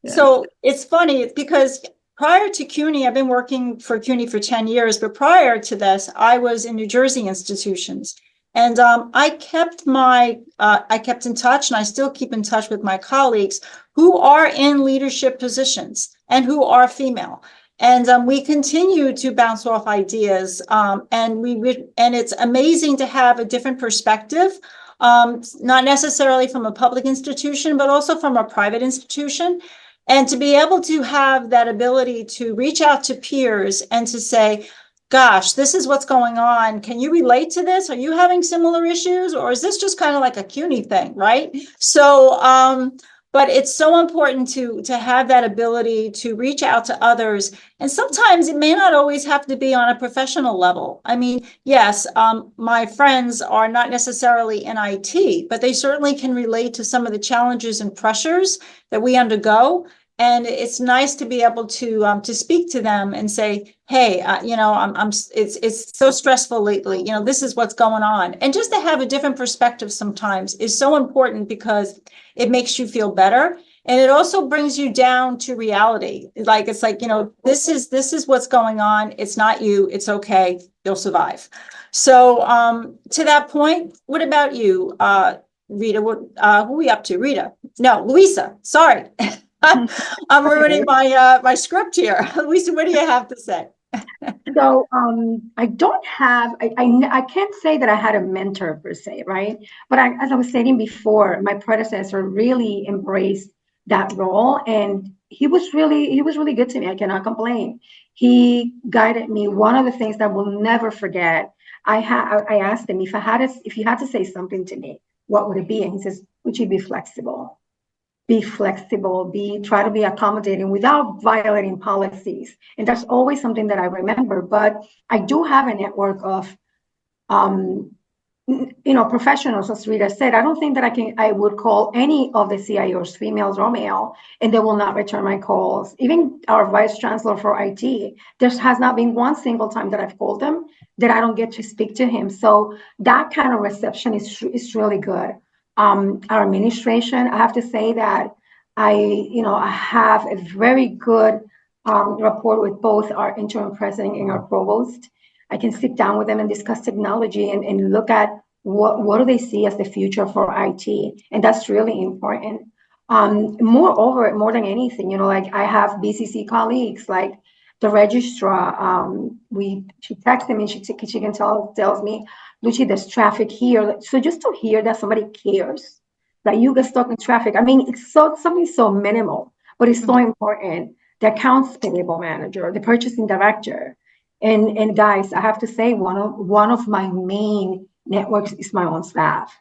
Yeah. So it's funny because prior to CUNY, I've been working for CUNY for 10 years, but prior to this, I was in New Jersey institutions. And I kept in touch, and I still keep in touch with my colleagues who are in leadership positions and who are female. And we continue to bounce off ideas, and it's amazing to have a different perspective, not necessarily from a public institution, but also from a private institution. And to be able to have that ability to reach out to peers and to say, gosh, this is what's going on. Can you relate to this? Are you having similar issues? Or is this just kind of like a CUNY thing, right? So, but it's so important to have that ability to reach out to others. And sometimes it may not always have to be on a professional level. I mean, yes, my friends are not necessarily in IT, but they certainly can relate to some of the challenges and pressures that we undergo. And it's nice to be able to speak to them and say, hey, it's so stressful lately. This is what's going on. And just to have a different perspective sometimes is so important because it makes you feel better. And it also brings you down to reality. It's like, this is what's going on. It's not you. It's okay. You'll survive. So to that point, what about you, Rita? Who are we up to? Rita? No, Louisa. Sorry. I'm ruining my script here. Louisa, what do you have to say? So I don't have, I can't say that I had a mentor per se, right? But as I was saying before, my predecessor really embraced that role, and he was really good to me. I cannot complain. He guided me. One of the things that I will never forget, I asked him if you had to say something to me, what would it be? And he says, would you be flexible? Be flexible, try to be accommodating without violating policies. And that's always something that I remember. But I do have a network of professionals, as Rita said. I don't think that I would call any of the CIOs, females or male, and they will not return my calls. Even our vice chancellor for IT, there has not been one single time that I've called them that I don't get to speak to him. So that kind of reception is really good. Our administration, I have to say that I have a very good rapport with both our interim president and our provost. I can sit down with them and discuss technology and look at what do they see as the future for IT, and that's really important. Moreover, more than anything, like I have BCC colleagues, like the registrar. She texts me and she can tells me, Lucy, there's traffic here. So just to hear that somebody cares that you get stuck in traffic. I mean, it's something so minimal, but it's so important. The accounts payable manager, the purchasing director, and guys, I have to say, one of my main networks is my own staff.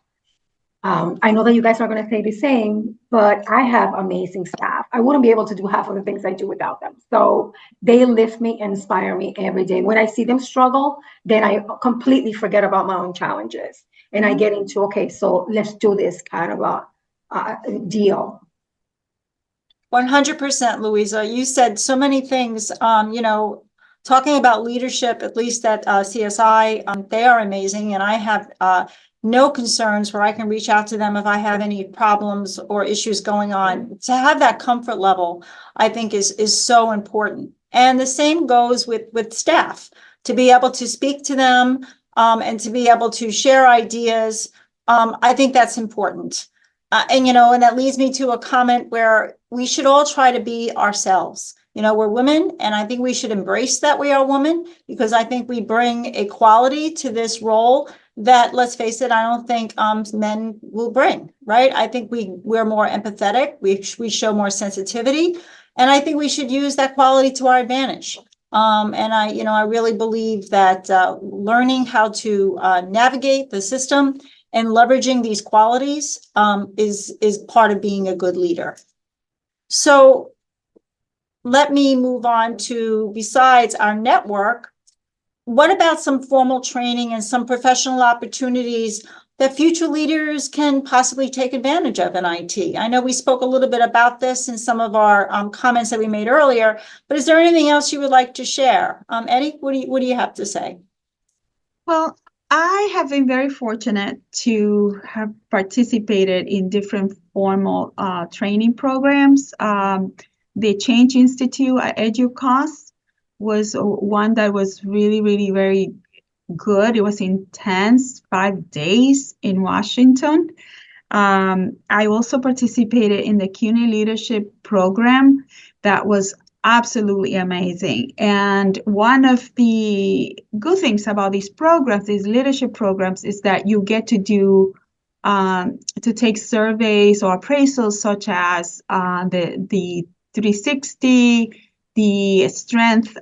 I know that you guys are going to say the same, but I have amazing staff. I wouldn't be able to do half of the things I do without them. So they lift me and inspire me every day. When I see them struggle, then I completely forget about my own challenges. And I get into, okay, so let's do this kind of a deal. 100%, Louisa. You said so many things, talking about leadership, at least at CSI, they are amazing. And I have no concerns where I can reach out to them if I have any problems or issues going on. To have that comfort level, I think is so important. And the same goes with staff, to be able to speak to them and to be able to share ideas. I think that's important. And that leads me to a comment where we should all try to be ourselves. We're women, and I think we should embrace that we are women, because I think we bring a quality to this role that, let's face it, I don't think men will bring, right? I think we're more empathetic, we show more sensitivity, and I think we should use that quality to our advantage. And I really believe that learning how to navigate the system and leveraging these qualities is part of being a good leader. So let me move on to, besides our network, what about some formal training and some professional opportunities that future leaders can possibly take advantage of in IT? I know we spoke a little bit about this in some of our comments that we made earlier, but is there anything else you would like to share? Eddie, what do you have to say? Well, I have been very fortunate to have participated in different formal training programs. The Change Institute at EDUCAUSE was one that was really, really very good. It was intense, 5 days in Washington. I also participated in the CUNY Leadership Program that was absolutely amazing. And one of the good things about these programs, these leadership programs, is that you get to do to take surveys or appraisals such as the 360, the strength,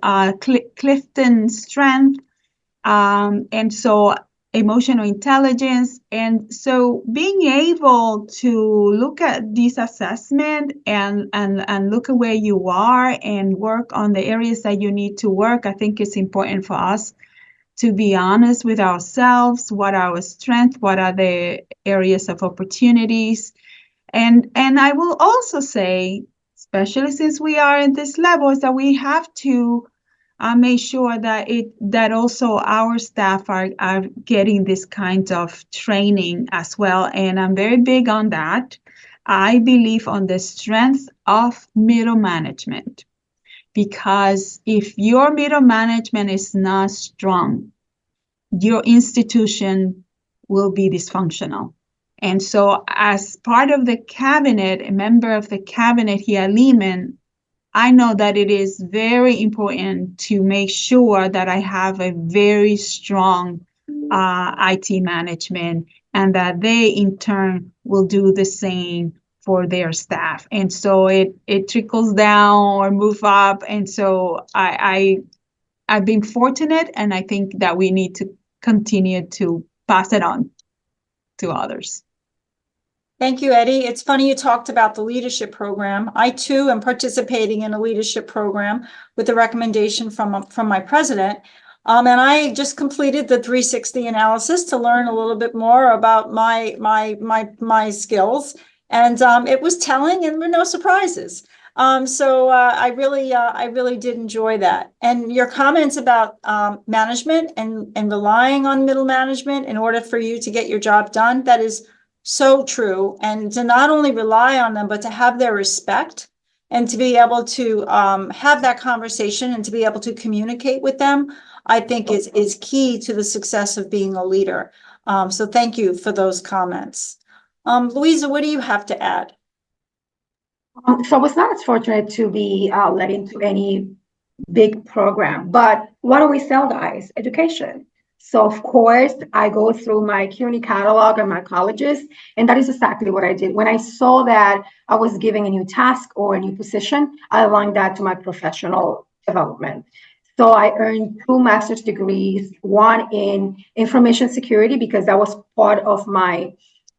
Clifton Strength, and so emotional intelligence. And so being able to look at this assessment and look at where you are and work on the areas that you need to work, I think it's important for us to be honest with ourselves. What are our strengths? What are the areas of opportunities? And I will also say, especially since we are at this level, is that we have to make sure that also our staff are getting this kind of training as well. And I'm very big on that. I believe on the strength of middle management, because if your middle management is not strong, your institution will be dysfunctional. And so as part of the cabinet, a member of the cabinet here, Lehman, I know that it is very important to make sure that I have a very strong IT management, and that they in turn will do the same for their staff. And so it trickles down or move up. And so I've been fortunate, and I think that we need to continue to pass it on to others. Thank you, Eddie. It's funny you talked about the leadership program. I too am participating in a leadership program with a recommendation from my president. And I just completed the 360 analysis to learn a little bit more about my skills. And it was telling, and there were no surprises. So I really did enjoy that. And your comments about management and relying on middle management in order for you to get your job done, that is so true. And to not only rely on them, but to have their respect and to be able to have that conversation and to be able to communicate with them, I think is key to the success of being a leader. So thank you for those comments. Louisa, what do you have to add? So I was not as fortunate to be led into any big program, but what do we sell, guys? Education. So of course, I go through my CUNY catalog and my colleges, and that is exactly what I did. When I saw that I was giving a new task or a new position, I aligned that to my professional development. So I earned 2 master's degrees, one in information security, because that was part of my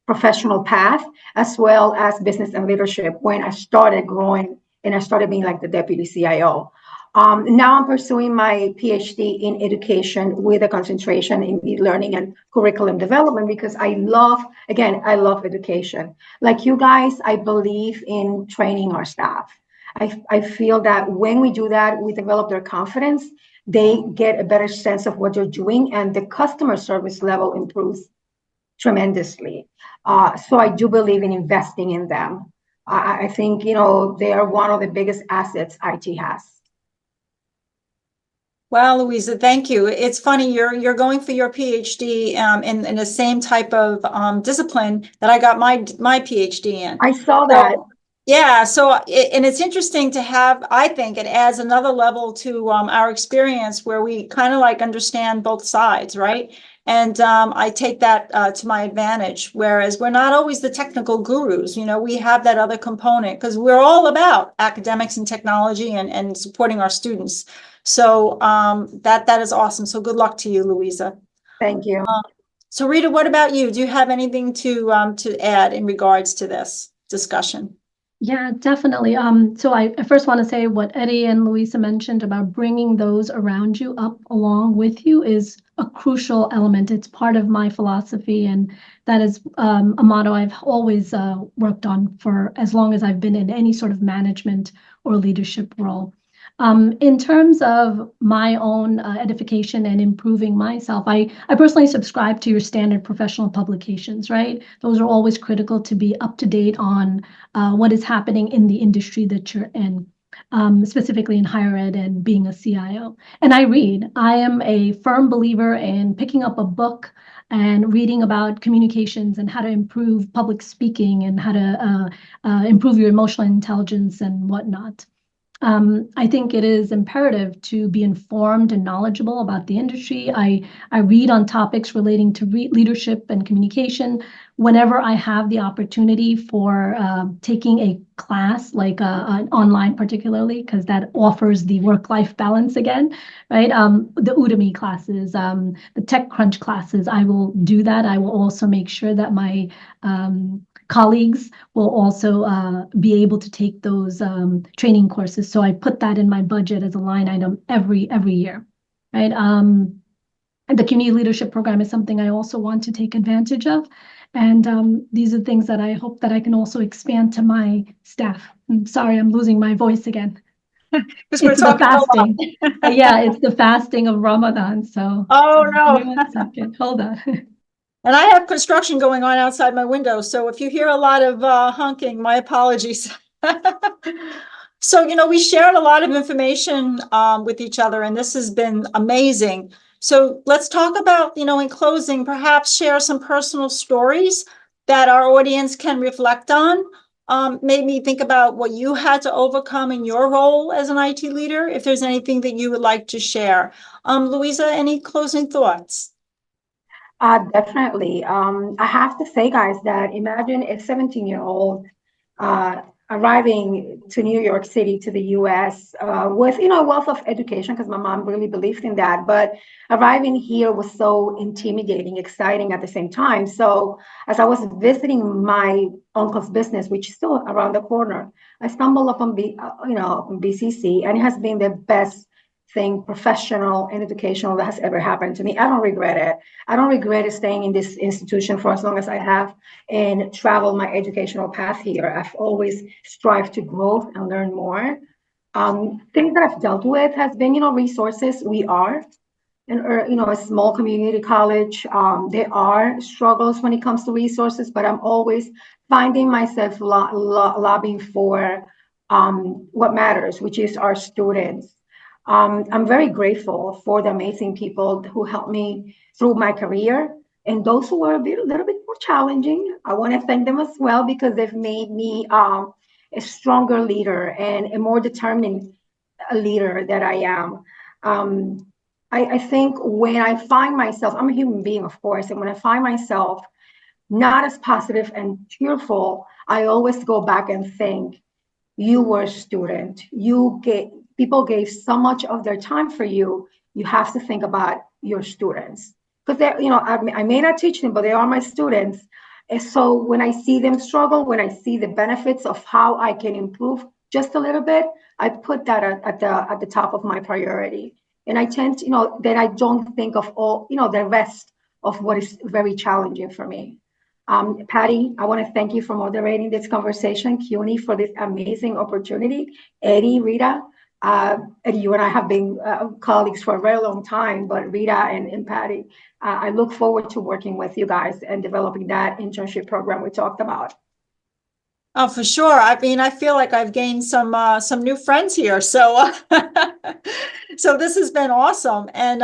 professional path, as well as business and leadership when I started growing and I started being like the deputy CIO. Now I'm pursuing my PhD in education with a concentration in e-learning and curriculum development, because I love education. Like you guys, I believe in training our staff. I feel that when we do that, we develop their confidence, they get a better sense of what they're doing, and the customer service level improves tremendously. So I do believe in investing in them. I think, they are one of the biggest assets IT has. Well, Louisa, thank you. It's funny, you're going for your PhD in the same type of discipline that I got my PhD in. I saw that. Yeah, and it's interesting to have, I think it adds another level to our experience where we kind of like understand both sides, right? And I take that to my advantage, whereas we're not always the technical gurus. We have that other component because we're all about academics and technology and supporting our students. So that is awesome. So good luck to you, Louisa. Thank you. So Rita, what about you? Do you have anything to add in regards to this discussion? Yeah, definitely. So I first want to say what Eddie and Louisa mentioned about bringing those around you up along with you is a crucial element. It's part of my philosophy, and that is a motto I've always worked on for as long as I've been in any sort of management or leadership role. In terms of my own edification and improving myself, I personally subscribe to your standard professional publications, right? Those are always critical to be up to date on what is happening in the industry that you're in, specifically in higher ed and being a CIO. And I read. I am a firm believer in picking up a book and reading about communications and how to improve public speaking and how to improve your emotional intelligence and whatnot. I think it is imperative to be informed and knowledgeable about the industry. I read on topics relating to leadership and communication whenever I have the opportunity for taking a class, like an online particularly, because that offers the work-life balance again, right? The Udemy classes, the TechCrunch classes, I will do that. I will also make sure that my colleagues will also be able to take those training courses. So I put that in my budget as a line item every year, right? The community leadership program is something I also want to take advantage of. And these are things that I hope that I can also expand to my staff. I'm sorry, I'm losing my voice again. Because we're It's the talking about fasting. Yeah, it's the fasting of Ramadan. So Oh, give no. me 1 second. Hold on. And I have construction going on outside my window, so if you hear a lot of honking, my apologies. So, we shared a lot of information with each other, and this has been amazing. So let's talk about, in closing, perhaps share some personal stories that our audience can reflect on. Maybe think about what you had to overcome in your role as an IT leader, if there's anything that you would like to share. Louisa, any closing thoughts? Definitely. I have to say, guys, that imagine a 17-year-old arriving to New York City, to the US, with, a wealth of education, because my mom really believed in that. But arriving here was so intimidating, exciting at the same time. So as I was visiting my uncle's business, which is still around the corner, I stumbled upon, BCC, and it has been the best thing, professional and educational, that has ever happened to me. I don't regret it. I don't regret staying in this institution for as long as I have and travel my educational path here. I've always strived to grow and learn more. Things that I've dealt with has been, resources. We are a small community college. There are struggles when it comes to resources, but I'm always finding myself lobbying for what matters, which is our students. I'm very grateful for the amazing people who helped me through my career, and those who were a little bit more challenging. I want to thank them as well, because they've made me a stronger leader and a more determined leader that I am. I think when I find myself, I'm a human being, of course, and when I find myself not as positive and cheerful, I always go back and think, you were a student. People gave so much of their time for you. You have to think about your students, because I may not teach them, but they are my students. And so when I see them struggle, when I see the benefits of how I can improve just a little bit, I put that at the top of my priority. And I tend to, that I don't think of all, the rest of what is very challenging for me. Patty, I want to thank you for moderating this conversation, CUNY, for this amazing opportunity. Eddie, Rita, Eddie, you and I have been colleagues for a very long time, but Rita and Patty, I look forward to working with you guys and developing that internship program we talked about. Oh, for sure. I mean, I feel like I've gained some new friends here. So, so this has been awesome. And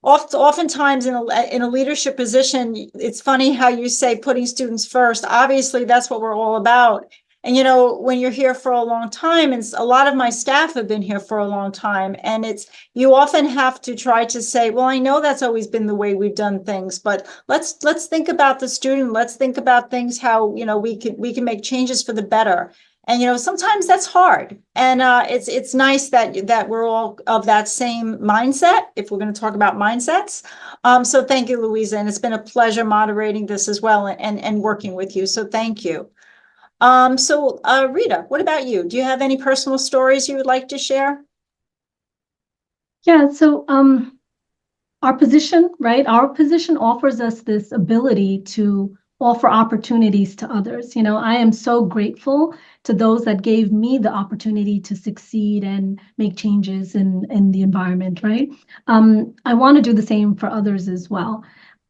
oftentimes in a leadership position, it's funny how you say putting students first. Obviously, that's what we're all about. And when you're here for a long time, and a lot of my staff have been here for a long time, and you often have to try to say, well, I know that's always been the way we've done things, but let's think about the student. Let's think about things how we can make changes for the better. And sometimes that's hard. And it's nice that we're all of that same mindset, if we're going to talk about mindsets. So thank you, Louisa, and it's been a pleasure moderating this as well and working with you. So thank you. Rita, what about you? Do you have any personal stories you would like to share? Yeah, so our position, right? Our position offers us this ability to offer opportunities to others. You know, I am so grateful to those that gave me the opportunity to succeed and make changes in the environment, right? I want to do the same for others as well.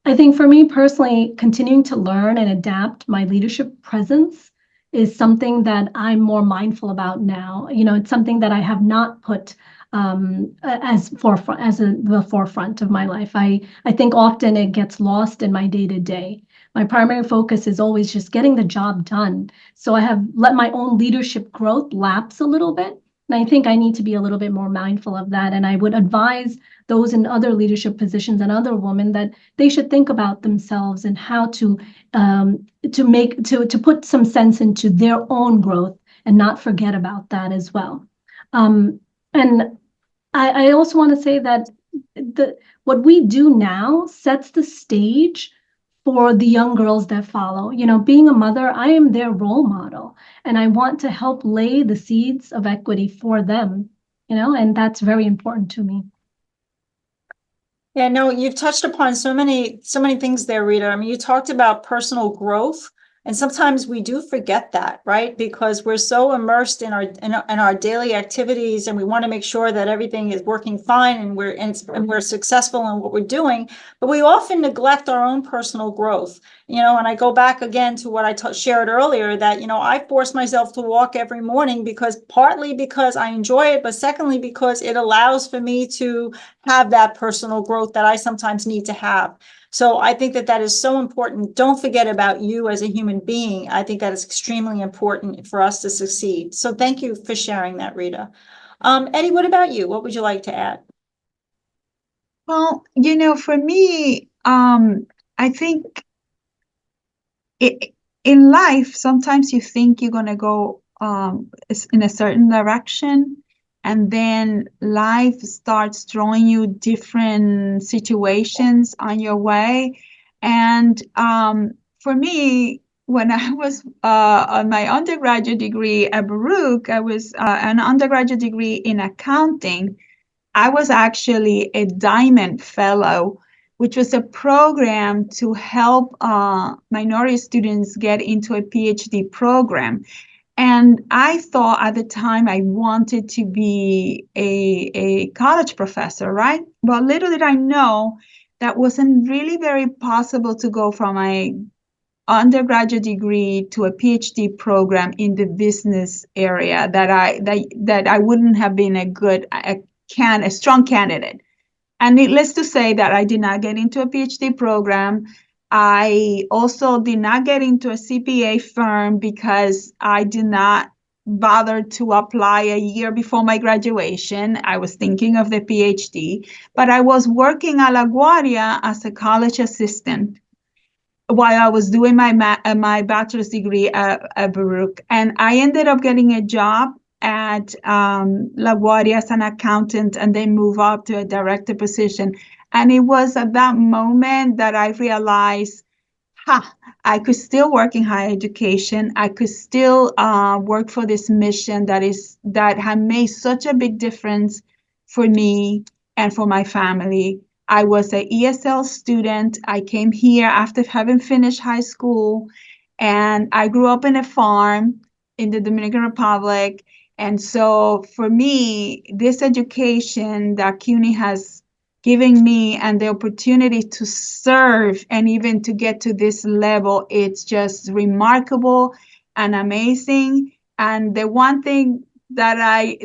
I think for me personally, continuing to learn and adapt my leadership presence is something that I'm more mindful about now. You know, it's something that I have not put as the forefront of my life. I think often it gets lost in my day to day. My primary focus is always just getting the job done. So I have let my own leadership growth lapse a little bit. And I think I need to be a little bit more mindful of that. And I would advise those in other leadership positions and other women that they should think about themselves and how to put some sense into their own growth and not forget about that as well. And I also want to say that what we do now sets the stage for the young girls that follow. You know, being a mother, I am their role model, and I want to help lay the seeds of equity for them, you know, and that's very important to me. Yeah, no, you've touched upon so many things there, Rita. I mean, you talked about personal growth, and sometimes we do forget that, right? Because we're so immersed in our daily activities, and we want to make sure that everything is working fine and we're successful in what we're doing. But we often neglect our own personal growth. You know, and I go back again to what I shared earlier, that, you know, I force myself to walk every morning partly because I enjoy it, but secondly, because it allows for me to have that personal growth that I sometimes need to have. So I think that is so important. Don't forget about you as a human being. I think that is extremely important for us to succeed. So thank you for sharing that, Rita. Eddie, what about you? What would you like to add? Well, you know, for me, I think in life, sometimes you think you're going to go in a certain direction, and then life starts throwing you different situations on your way. And for me, when I was on my undergraduate degree at Baruch, I was an undergraduate degree in accounting. I was actually a Diamond Fellow, which was a program to help minority students get into a PhD program. And I thought at the time I wanted to be a college professor, right? But little did I know that wasn't really very possible to go from a undergraduate degree to a PhD program in the business area, that I wouldn't have been a strong candidate. And needless to say that I did not get into a PhD program. I also did not get into a CPA firm because I did not bother to apply a year before my graduation. I was thinking of the PhD, but I was working at LaGuardia as a college assistant while I was doing my bachelor's degree at Baruch. And I ended up getting a job at LaGuardia as an accountant, and then move up to a director position. And it was at that moment that I realized, I could still work in higher education. I could still work for this mission that had made such a big difference for me and for my family. I was an ESL student. I came here after having finished high school, and I grew up in a farm in the Dominican Republic. And so for me, this education that CUNY has given me and the opportunity to serve and even to get to this level, it's just remarkable and amazing. And the one thing that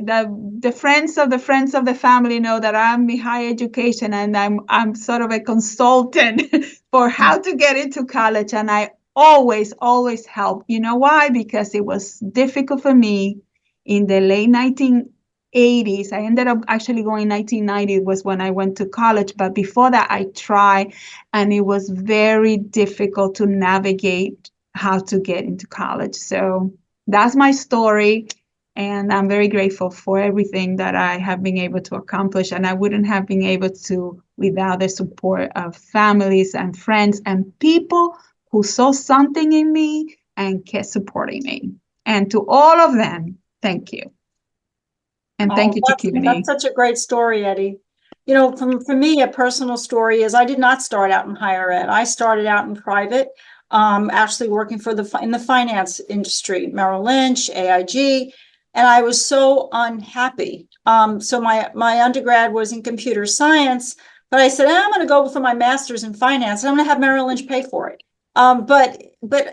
the friends of the family know, that I'm in higher education, and I'm sort of a consultant for how to get into college. And I always help. You know why? Because it was difficult for me in the late 1980s. I ended up actually going 1990 was when I went to college. But before that, I tried, and it was very difficult to navigate how to get into college. So that's my story. And I'm very grateful for everything that I have been able to accomplish. And I wouldn't have been able to without the support of families and friends and people who saw something in me and kept supporting me. And to all of them, thank you. And thank you to CUNY. That's such a great story, Eddie. You know, for me, a personal story is I did not start out in higher ed. I started out in private, actually working in the finance industry, Merrill Lynch, AIG, and I was so unhappy. So my undergrad was in computer science, but I said, I'm going to go for my master's in finance, and I'm going to have Merrill Lynch pay for it. But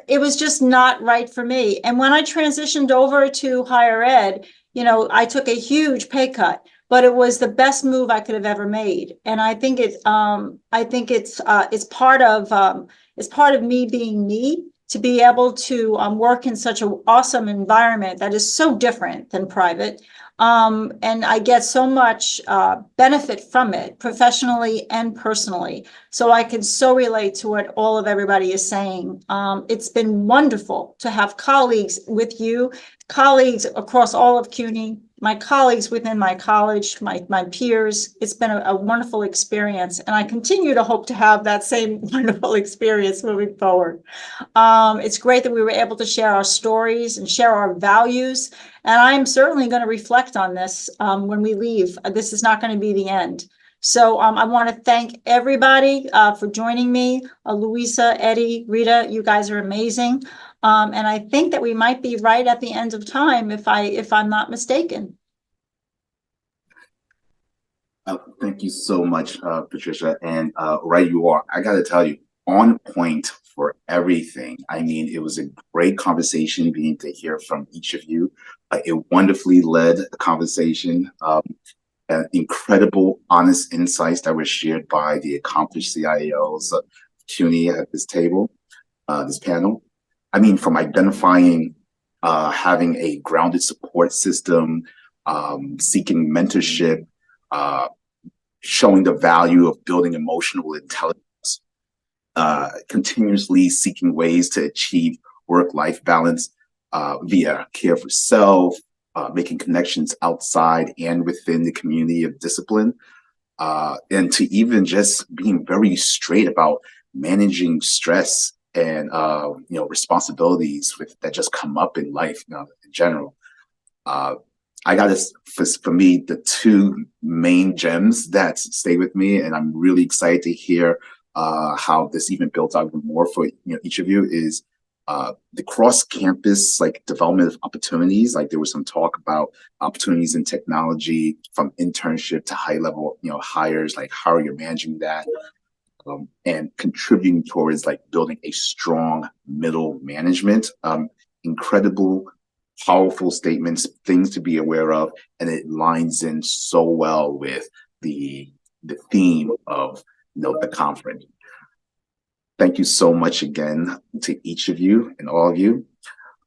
it was just not right for me. And when I transitioned over to higher ed, you know, I took a huge pay cut, but it was the best move I could have ever made. And I think it's part of me being me to be able to work in such an awesome environment that is so different than private. And I get so much benefit from it professionally and personally. So I can so relate to what all of everybody is saying. It's been wonderful to have colleagues with you, colleagues across all of CUNY, my colleagues within my college, my peers. It's been a wonderful experience, and I continue to hope to have that same wonderful experience moving forward. It's great that we were able to share our stories and share our values, and I'm certainly going to reflect on this when we leave. This is not going to be the end. So I want to thank everybody for joining me. Louisa, Eddie, Rita, you guys are amazing. And I think that we might be right at the end of time if I'm not mistaken. Thank you so much, Patricia. And right you are. I got to tell you, on point for everything. I mean, it was a great conversation being to hear from each of you. It wonderfully led a conversation. Incredible, honest insights that were shared by the accomplished CIOs of CUNY at this table, this panel. I mean, from identifying, having a grounded support system, seeking mentorship, showing the value of building emotional intelligence, continuously seeking ways to achieve work-life balance via care for self, making connections outside and within the community of discipline, and to even just being very straight about managing stress and responsibilities that just come up in life, in general. I got this for me, the two main gems that stay with me, and I'm really excited to hear how this even built out even more for each of you is the cross-campus development of opportunities. Like there was some talk about opportunities in technology from internship to high-level hires, like how you're managing that, and contributing towards building a strong middle management. Incredible, powerful statements, things to be aware of, and it lines in so well with the theme of the conference. Thank you so much again to each of you and all of you.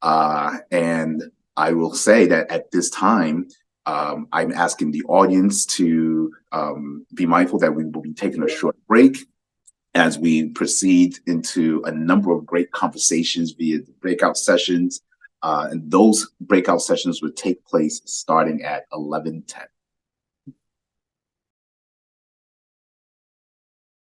And I will say that at this time, I'm asking the audience to be mindful that we will be taking a short break as we proceed into a number of great conversations via the breakout sessions. And those breakout sessions would take place starting at 11:10.